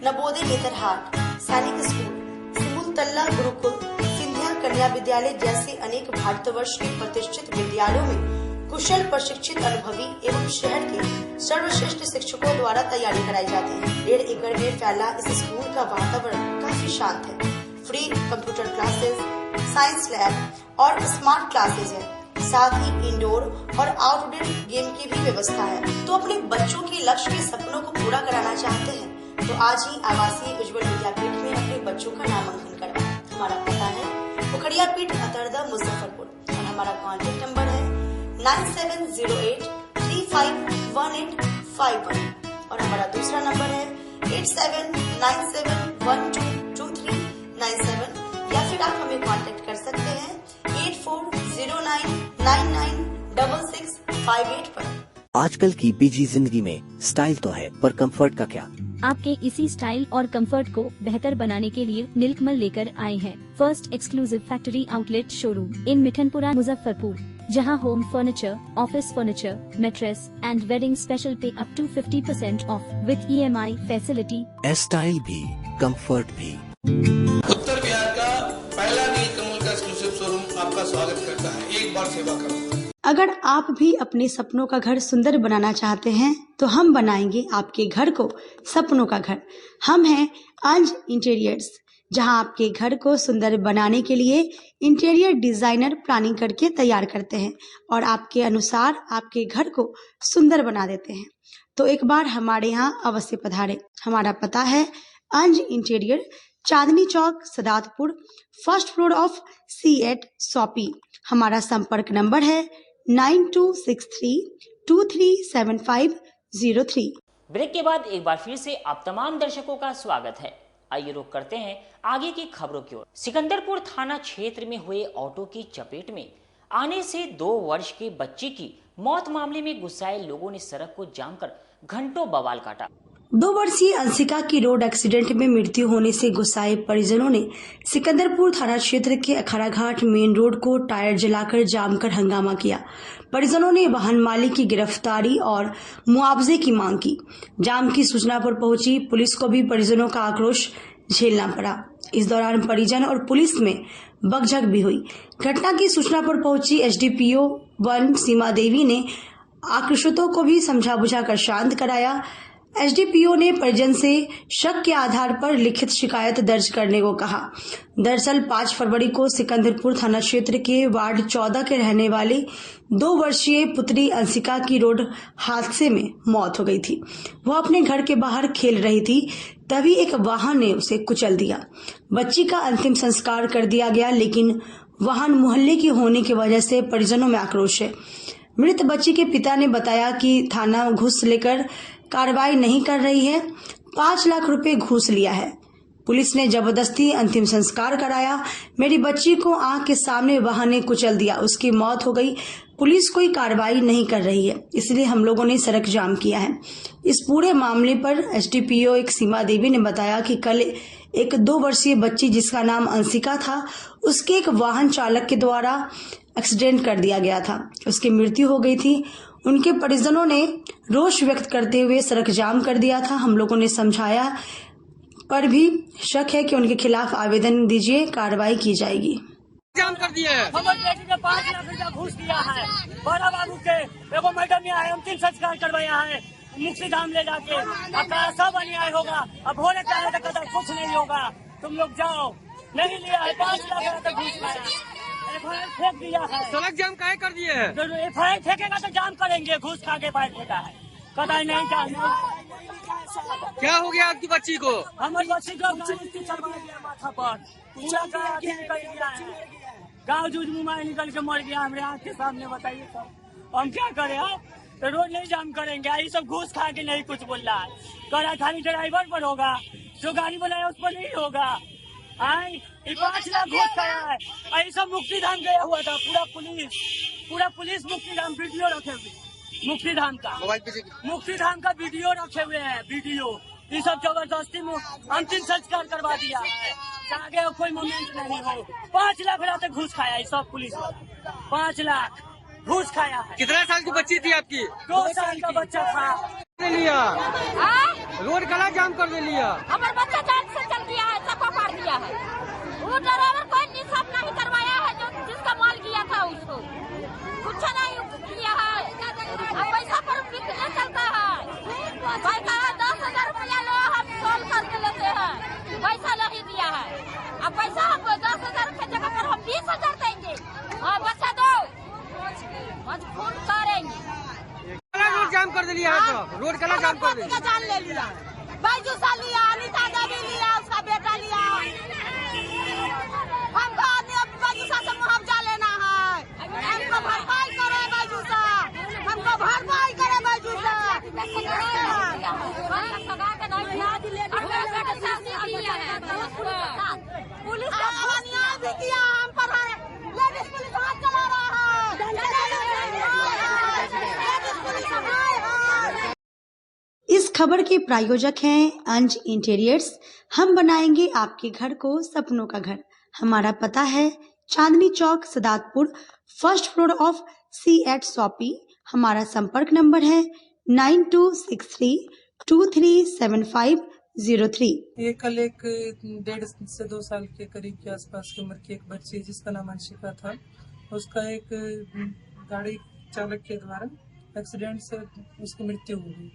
नवोदय नेतरहाट, सैनिक स्कूल, सिमुल तल्ला गुरुकुल, सिंधिया कन्या विद्यालय जैसे अनेक भारतवर्ष के प्रतिष्ठित विद्यालयों में कुशल प्रशिक्षित अनुभवी एवं शहर के सर्वश्रेष्ठ शिक्षकों द्वारा तैयारी कराई जाती है। 1.5 एकड़ में फैला इस स्कूल का वातावरण काफी शांत है। Free computer classes, science lab और स्मार्ट क्लासेस है। साथ ही इंडोर और आउटडोर गेम की भी व्यवस्था है। तो अपने बच्चों के लक्ष्य के सपनों को पूरा कराना चाहते हैं तो आज ही आवासीय उज्ज्वल विद्यापीठ में अपने बच्चों का नामांकन करवाएं। हमारा पता है पोखरिया पीठ, अतरदा, मुजफ्फरपुर और हमारा कॉन्टेक्ट नंबर है 9708351851 और हमारा दूसरा नंबर है 879712 कर सकते हैं 8409996658 पर। आजकल की बिजी जिंदगी में स्टाइल तो है, पर कंफर्ट का क्या? आपके इसी स्टाइल और कंफर्ट को बेहतर बनाने के लिए नीलकमल लेकर आए हैं first exclusive factory outlet showroom in Mithanpura Muzaffarpur, जहां home furniture, office furniture, mattress and wedding special पे up to 50% off with EMI facility. Style भी, कंफर्ट भी। उत्तर बिहार का पहला नीलकमल का एक्सक्लूसिव शोरूम आपका स्वागत करता है। एक बार सेवा करो। अगर आप भी अपने सपनों का घर सुंदर बनाना चाहते हैं तो हम बनाएंगे आपके घर को सपनों का घर। हम हैं अंज इंटीरियर्स, जहां आपके घर को सुंदर बनाने के लिए इंटीरियर डिजाइनर प्लानिंग करके तैयार करते हैं और आपके अनुसार आपके घर को सुंदर बना देते हैं। तो एक बार हमारे यहाँ अवश्य पधारें। हमारा पता है Anj Interior, Chandni Chowk, Sadatpur, first floor of C8 shoppe. हमारा संपर्क नंबर है 9263237503। ब्रेक के बाद एक बार फिर से आप तमाम दर्शकों का स्वागत है। आइए रुक करते हैं आगे की खबरों की ओर। सिकंदरपुर थाना क्षेत्र में हुए ऑटो की चपेट में आने से 2 वर्ष के बच्ची की मौत मामले में गुस्साए लोगों ने सड़क को जाम कर घंटों बवाल काटा। 2 वर्षीय अंशिका की रोड एक्सीडेंट में मृत्यु होने से गुस्साए परिजनों ने सिकंदरपुर थाना क्षेत्र के अखाड़ा घाट मेन रोड को टायर जलाकर जाम कर हंगामा किया। परिजनों ने वाहन मालिक की गिरफ्तारी और मुआवजे की मांग की। जाम की सूचना पर पहुंची पुलिस को भी परिजनों का आक्रोश झेलना पड़ा। इस दौरान परिजन और पुलिस में बकझक भी हुई। घटना की सूचना पर पहुंची SDPO 1 सीमा देवी ने आक्रोशितों को भी समझा बुझा कर शांत कराया। SDPO ने परिजन से शक के आधार पर लिखित शिकायत दर्ज करने को कहा। दरअसल 5 फरवरी को सिकंदरपुर थाना क्षेत्र के वार्ड 14 के रहने वाले 2 वर्षीय पुत्री अंशिका की रोड हादसे में मौत हो गई थी। वह अपने घर के बाहर खेल रही थी, तभी एक वाहन ने उसे कुचल दिया। बच्ची का अंतिम संस्कार कर दिया गया, लेकिन वाहन मोहल्ले की होने की वजह से परिजनों में आक्रोश है। मृत बच्ची के पिता ने बताया कि थाना घूस लेकर कार्रवाई नहीं कर रही है, 5 लाख रुपए घूस लिया है। पुलिस ने जबरदस्ती अंतिम संस्कार कराया। मेरी बच्ची को आंख के सामने वाहन ने कुचल दिया, उसकी मौत हो गई। पुलिस कोई कार्रवाई नहीं कर रही है, इसलिए हम लोगों ने सड़क जाम किया है। इस पूरे मामले पर SDPO 1 सीमा देवी ने बताया कि कल एक 2 वर्षीय बच्ची जिसका नाम अंशिका था, उसके एक वाहन चालक के द्वारा एक्सीडेंट कर दिया गया था। उसकी मृत्यु हो गई थी। उनके परिजनों ने रोष व्यक्त करते हुए सड़क जाम कर दिया था। हम लोगों ने समझाया पर भी शक है कि उनके खिलाफ आवेदन दीजिए, कार्रवाई की जाएगी। जाम कर दिया है। हमारी बेटी ने 5 लाख रुपया घूस दिया है। बड़ा बाबू के एगो मैडम यहाँ है, अंतिम संस्कार करवाया है मुक्ति धाम ले जाके। अब सब अन्याय होगा। अब होने का कुछ नहीं होगा। तुम लोग जाओ, नहीं लिया है 5 लाख रुपया घूस लाया, FIR फेंक दिया है। सड़क जाम काहे कर दिए है? FIR फेंकेगा तो जाम करेंगे। घूस खा के बैठ देता है, कदाई नहीं जाना। क्या हो गया आपकी बच्ची को? हमारी बच्ची को चलवा दिया माथा पर, पूरा निकल गया है। गाँव जूझ मुँह निकल के मर गया हमारे आँख के सामने। बताइए सर, हम क्या करें? तो रोड नहीं जाम करेंगे। ये सब घूस खा के नहीं कुछ बोल रहा है। कड़ा खाली ड्राइवर पर होगा, जो गाड़ी बनाया उस पर नहीं होगा। 5 लाख घूस खाया है। ये सब मुक्ति धाम गया हुआ था। पूरा पुलिस मुक्ति धाम वीडियो रखे हुए, मुक्ति धाम का वीडियो रखे हुए हैं। वीडियो ये सब जबरदस्ती अंतिम संस्कार करवा दिया है। आगे कोई मोमेंट नहीं हो। 5 लाख रात घूस खाया है सब पुलिस वाला। 5 लाख घूस खाया है। कितना साल की बच्ची थी आपकी? 2 साल का बच्चा था। लिया रोड गला जाम कर दे लिया। हमारे बच्चा जान से चल दिया है, चक्का मार दिया है। वो ड्राइवर कोई निशान नहीं करवाया है, जो जिसका माल किया था उसको कुछ नहीं किया है। अब पैसा पर कितना चलता है? भाई कहा 10,000 रुपया लो, हम सोल्व करके लेते हैं, पैसा नहीं दिया है। अब पैसा हमको 10,000 की जगह पर हम 20,000 देंगे। हाँ बच्चा दो, फोन करेंगे। रोड जाम कर दिया है, तो रोड कला जाम कर दिया। जान ले लिया, बाइजूसा लिया, अनिता देवी लिया, उसका बेटा लिया। हमको बाइजूसा से मुआवजा लेना है। हमको भरपाई करे बाइजूसा, हमको भरपाई करे बाइजूसा। पुलिस ने अन्याय भी किया हम पर। खबर के प्रायोजक हैं अंज इंटीरियर्स। हम बनाएंगे आपके घर को सपनों का घर। हमारा पता है Chandni Chowk, Sadatpur, first floor of C@ shoppe. हमारा संपर्क नंबर है 9263237503। ये कल एक 1.5 से 2 साल के करीब के आसपास की उम्र की एक बच्ची जिसका नाम अंशिका था, उसका एक गाड़ी चालक के द्वारा एक्सीडेंट से उसकी मृत्यु हो गई।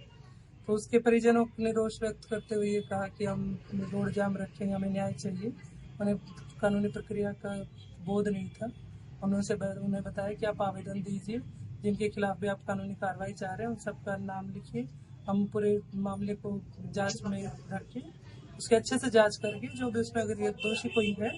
तो उसके परिजनों ने रोष व्यक्त करते हुए ये कहा कि हम रोड जाम रखेंगे, हमें न्याय चाहिए। उन्हें कानूनी प्रक्रिया का बोध नहीं था। उन्हें बताया कि आप आवेदन दीजिए, जिनके खिलाफ भी आप कानूनी कार्रवाई चाह रहे हैं उन सबका नाम लिखिए। हम पूरे मामले को जांच में रख के उसके अच्छे से जांच करके जो भी उसमें अगर ये दोषी कोई है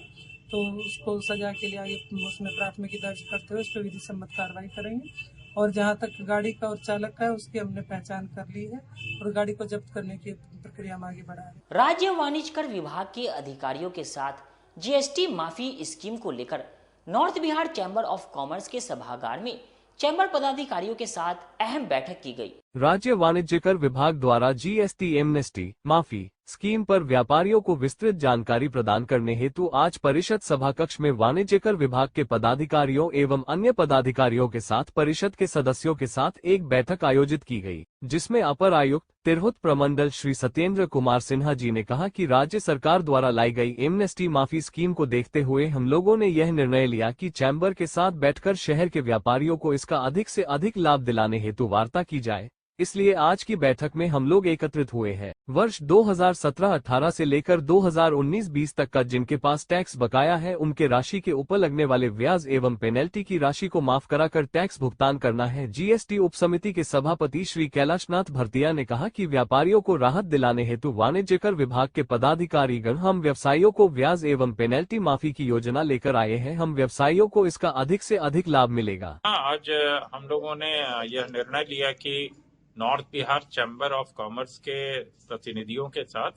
तो उसको सजा के लिए आगे उसमें प्राथमिकी दर्ज करते हुए उस पर विधि सम्मत कार्रवाई करेंगे। और जहां तक गाड़ी का और चालक का है उसकी हमने पहचान कर ली है और गाड़ी को जब्त करने की प्रक्रिया हम आगे बढ़ा रहे हैं। राज्य वाणिज्य कर विभाग के अधिकारियों के साथ GST माफी स्कीम को लेकर north Bihar chamber of commerce के सभागार में चैम्बर पदाधिकारियों के साथ अहम बैठक की गई। राज्य वाणिज्य कर विभाग द्वारा GST एमनेस्टी माफी स्कीम पर व्यापारियों को विस्तृत जानकारी प्रदान करने हेतु आज परिषद सभा कक्ष में वाणिज्य कर विभाग के पदाधिकारियों एवं अन्य पदाधिकारियों के साथ परिषद के सदस्यों के साथ एक बैठक आयोजित की गई, जिसमें अपर आयुक्त तिरहुत प्रमंडल श्री सत्येंद्र कुमार सिन्हा जी ने कहा कि राज्य सरकार द्वारा लाई गई एमनेस्टी माफी स्कीम को देखते हुए हम लोगों ने यह निर्णय लिया कि चैम्बर के साथ बैठकर शहर के व्यापारियों को इसका अधिक से अधिक लाभ दिलाने हेतु वार्ता की जाए। इसलिए आज की बैठक में हम लोग एकत्रित हुए हैं। वर्ष 2017-18 से लेकर 2019-20 तक का जिनके पास टैक्स बकाया है उनके राशि के ऊपर लगने वाले ब्याज एवं पेनल्टी की राशि को माफ कराकर टैक्स भुगतान करना है। GST उप समिति के सभापति श्री कैलाशनाथ भरतिया ने कहा कि व्यापारियों को राहत दिलाने हेतु वाणिज्य कर विभाग के पदाधिकारीगण हम व्यवसायियों को ब्याज एवं पेनल्टी माफी की योजना लेकर आए हैं। हम व्यवसायियों को इसका अधिक से अधिक लाभ मिलेगा। आज हम लोगों ने यह निर्णय लिया कि north Bihar chamber of commerce के प्रतिनिधियों के साथ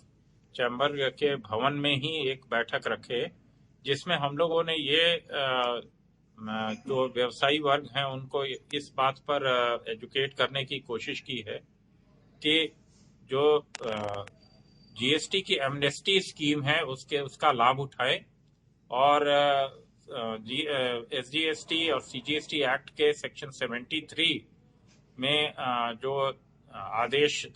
चैम्बर के भवन में ही एक बैठक रखे, जिसमें हम लोगों ने ये जो व्यवसायी वर्ग हैं उनको इस बात पर एजुकेट करने की कोशिश की है कि जो GST की एमनेस्टी स्कीम है उसका लाभ उठाए और SGST और CGST एक्ट के सेक्शन 73 में जो आदेश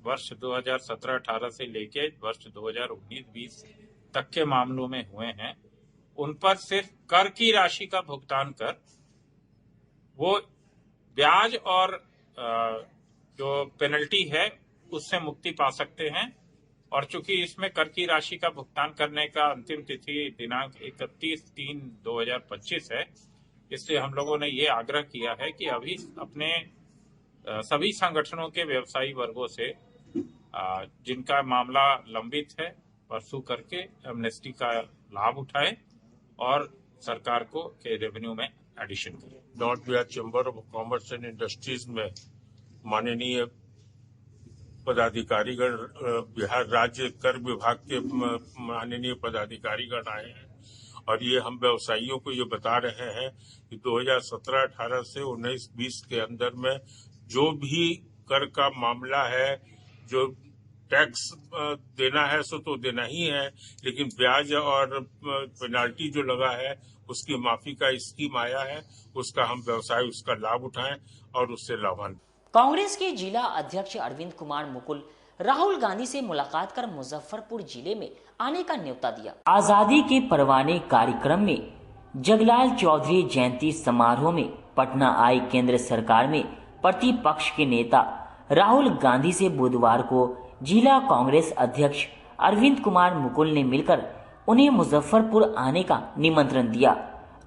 वर्ष 2017-18 से लेके वर्ष 2019-20 तक के मामलों में हुए हैं, उन पर सिर्फ कर की राशि का भुगतान कर वो ब्याज और जो पेनल्टी है उससे मुक्ति पा सकते हैं। और चूंकि इसमें कर की राशि का भुगतान करने का अंतिम तिथि दिनांक 31/3/2025 है, इसलिए हम लोगों ने ये आग्रह किया है कि अभी अपने सभी संगठनों के व्यवसायी वर्गों से जिनका मामला लंबित है परसू करके एमनेस्टी का लाभ उठाए और सरकार को के रेवेन्यू में एडिशन करें। North Bihar chamber of commerce and industries में माननीय पदाधिकारीगण, बिहार राज्य कर विभाग के माननीय पदाधिकारीगण आए हैं और ये हम व्यवसायियों को ये बता रहे हैं कि 2017-18 से 19-20 के अंदर में जो भी कर का मामला है, जो टैक्स देना है सो तो देना ही है, लेकिन ब्याज और पेनाल्टी जो लगा है उसकी माफी का स्कीम आया है, उसका हम व्यवसाय उसका लाभ उठाएं और उससे लाभान्वित। कांग्रेस के जिला अध्यक्ष अरविंद कुमार मुकुल राहुल गांधी से मुलाकात कर मुजफ्फरपुर जिले में आने का न्योता दिया। आजादी के परवाने कार्यक्रम में जगलाल चौधरी जयंती समारोह में पटना आई केंद्र सरकार में प्रतिपक्ष के नेता राहुल गांधी से बुधवार को जिला कांग्रेस अध्यक्ष अरविंद कुमार मुकुल ने मिलकर उन्हें मुजफ्फरपुर आने का निमंत्रण दिया।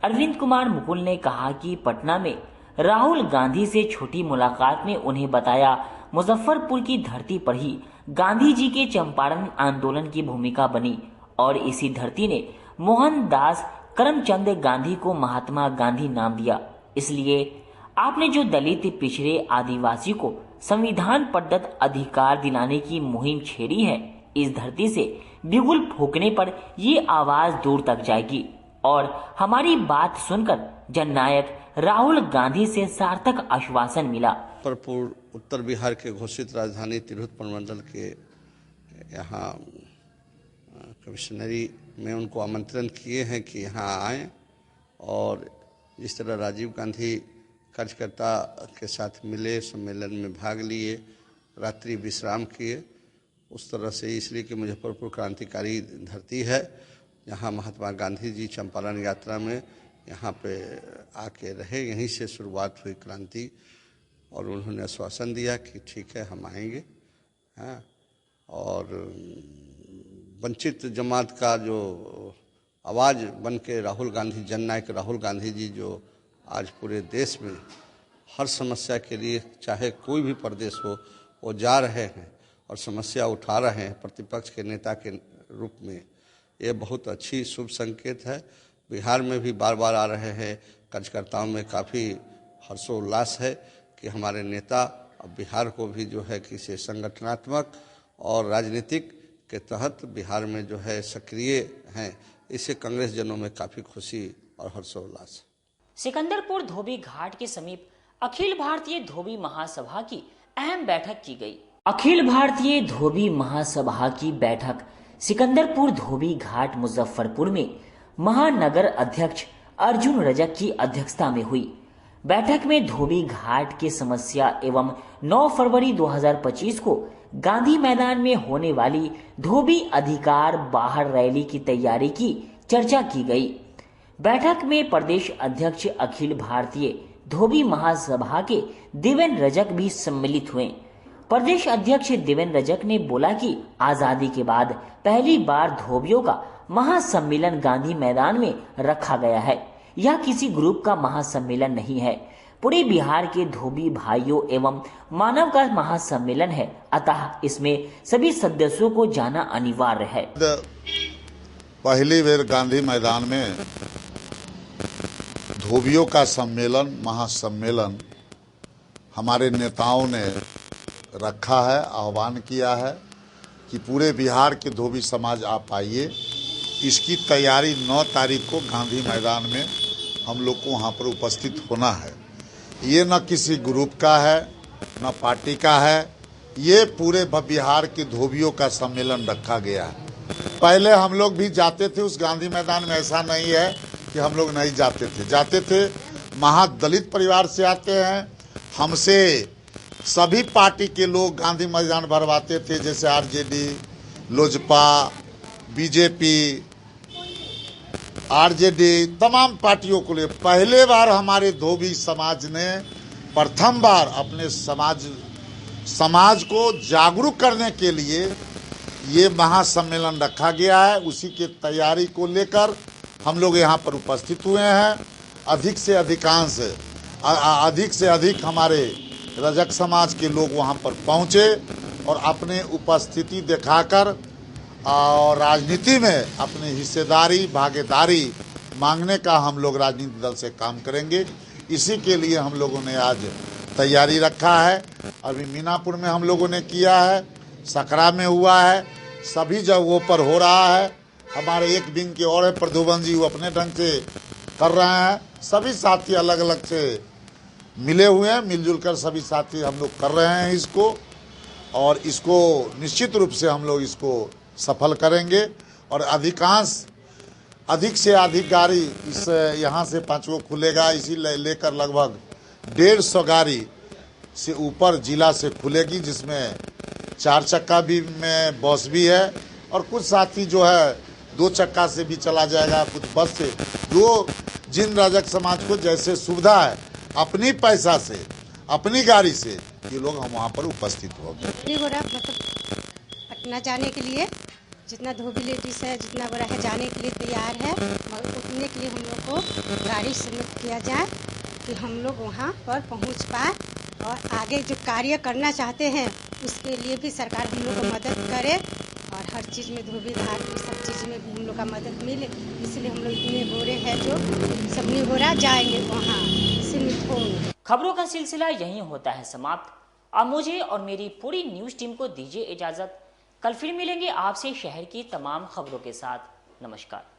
अरविंद कुमार मुकुल ने कहा कि पटना में राहुल गांधी से छोटी मुलाकात में उन्हें बताया मुजफ्फरपुर की धरती पर ही गांधी जी के चंपारण आंदोलन की भूमिका बनी और इसी धरती ने मोहनदास करमचंद गांधी को महात्मा गांधी नाम दिया। इसलिए आपने जो दलित पिछड़े आदिवासी को संविधान प्रदत्त अधिकार दिलाने की मुहिम छेड़ी है, इस धरती से बिगुल फूकने पर ये आवाज दूर तक जाएगी। और हमारी बात सुनकर जननायक राहुल गांधी से सार्थक आश्वासन मिला। मुजफ्फरपुर उत्तर बिहार के घोषित राजधानी तिरहुत प्रमंडल के यहाँ कमिश्नरी में उनको आमंत्रण किए हैं कि यहाँ आएं और जिस तरह राजीव गांधी कार्यकर्ता के साथ मिले, सम्मेलन में भाग लिए, रात्रि विश्राम किए, उस तरह से इसलिए कि मुजफ्फरपुर क्रांतिकारी धरती है। यहाँ महात्मा गांधी जी चंपारण यात्रा में यहाँ पे आके रहे, यहीं से शुरुआत हुई क्रांति और उन्होंने आश्वासन दिया कि ठीक है हम आएंगे। हाँ, और वंचित जमात का जो आवाज़ बन के राहुल गांधी, जननायक राहुल गांधी जी जो आज पूरे देश में हर समस्या के लिए चाहे कोई भी प्रदेश हो वो जा रहे हैं और समस्या उठा रहे हैं प्रतिपक्ष के नेता के रूप में, ये बहुत अच्छी शुभ संकेत है। बिहार में भी बार बार आ रहे हैं, कार्यकर्ताओं में काफ़ी हर्षोल्लास है कि हमारे नेता अब बिहार को भी जो है किसी संगठनात्मक और राजनीतिक के तहत बिहार में जो है सक्रिय हैं। इससे कांग्रेस जनों में काफ़ी खुशी और हर्षोल्लास। सिकंदरपुर धोबी घाट के समीप अखिल भारतीय धोबी महासभा की अहम बैठक की गई। अखिल भारतीय धोबी महासभा की बैठक सिकंदरपुर धोबी घाट मुजफ्फरपुर में महानगर अध्यक्ष अर्जुन रजक की अध्यक्षता में हुई। बैठक में धोबी घाट की समस्या एवं 9 फरवरी 2025 को गांधी मैदान में होने वाली धोबी अधिकार बाहर रैली की तैयारी की चर्चा की गई। बैठक में प्रदेश अध्यक्ष अखिल भारतीय धोबी महासभा के देवेंद्र रजक भी सम्मिलित हुए। प्रदेश अध्यक्ष देवेंद्र रजक ने बोला कि आजादी के बाद पहली बार धोबियों का महासम्मेलन गांधी मैदान में रखा गया है। यह किसी ग्रुप का महासम्मेलन नहीं है, पूरे बिहार के धोबी भाइयों एवं मानव का महासम्मेलन है, अतः इसमें सभी सदस्यों को जाना अनिवार्य है। पहली बार गांधी मैदान में धोबियों का सम्मेलन, महासम्मेलन हमारे नेताओं ने रखा है, आह्वान किया है कि पूरे बिहार के धोबी समाज आप आइए। इसकी तैयारी 9 तारीख को गांधी मैदान में हम लोग को वहाँ पर उपस्थित होना है। ये न किसी ग्रुप का है न पार्टी का है, ये पूरे बिहार के धोबियों का सम्मेलन रखा गया है। पहले हम लोग भी जाते थे उस गांधी मैदान में, ऐसा नहीं है कि हम लोग नहीं जाते थे। महादलित परिवार से आते हैं, हमसे सभी पार्टी के लोग गांधी मैदान भरवाते थे, जैसे आरजेडी, लोजपा, बीजेपी, आरजेडी, तमाम पार्टियों को ले पहले बार हमारे धोबी समाज ने प्रथम बार अपने समाज को जागरूक करने के लिए ये महासम्मेलन रखा गया है। उसी के तैयारी को लेकर हम लोग यहाँ पर उपस्थित हुए हैं। अधिक से अधिक हमारे रजक समाज के लोग वहाँ पर पहुँचे और अपने उपस्थिति दिखाकर और राजनीति में अपनी हिस्सेदारी, भागीदारी मांगने का हम लोग राजनीतिक दल से काम करेंगे। इसी के लिए हम लोगों ने आज तैयारी रखा है। अभी मीनापुर में हम लोगों ने किया है, सकरा में हुआ है, सभी जगहों पर हो रहा है। हमारे एक विंग के और प्रधुवन जी वो अपने ढंग से कर रहे हैं। सभी साथी अलग अलग से मिले हुए हैं, मिलजुल कर सभी साथी हम लोग कर रहे हैं इसको, और इसको निश्चित रूप से हम लोग इसको सफल करेंगे। और अधिक से अधिक गाड़ी इस यहाँ से 5 को खुलेगा, इसी लेकर लगभग 150 गाड़ी से ऊपर जिला से खुलेगी, जिसमें 4 चक्का भी में बस भी है और कुछ साथी जो है 2 चक्का से भी चला जाएगा, कुछ बस से। जो जिन रजक समाज को जैसे सुविधा है, अपनी पैसा से, अपनी गाड़ी से ये लोग हम वहाँ पर उपस्थित होंगे। पटना जाने के लिए जितना धोबी लेडीज है, जितना बड़ा है, जाने के लिए तैयार है, और उतने के लिए हम लोग को गाड़ी सबमिट किया जाए कि हम लोग वहाँ पर पहुँच पाए और आगे जो कार्य करना चाहते हैं उसके लिए भी सरकार हम लोग को मदद करे और हर चीज़ में धोबी घाट में सब चीज़ में भी हम लोग का मदद मिले। इसलिए हम लोग इतने गोरे हैं जो सब निगोरा जाएंगे वहाँ सीमित होंगे। खबरों का सिलसिला यहीं होता है समाप्त। अब मुझे और मेरी पूरी न्यूज टीम को दीजिए इजाजत। कल फिर मिलेंगे आपसे शहर की तमाम खबरों के साथ। नमस्कार।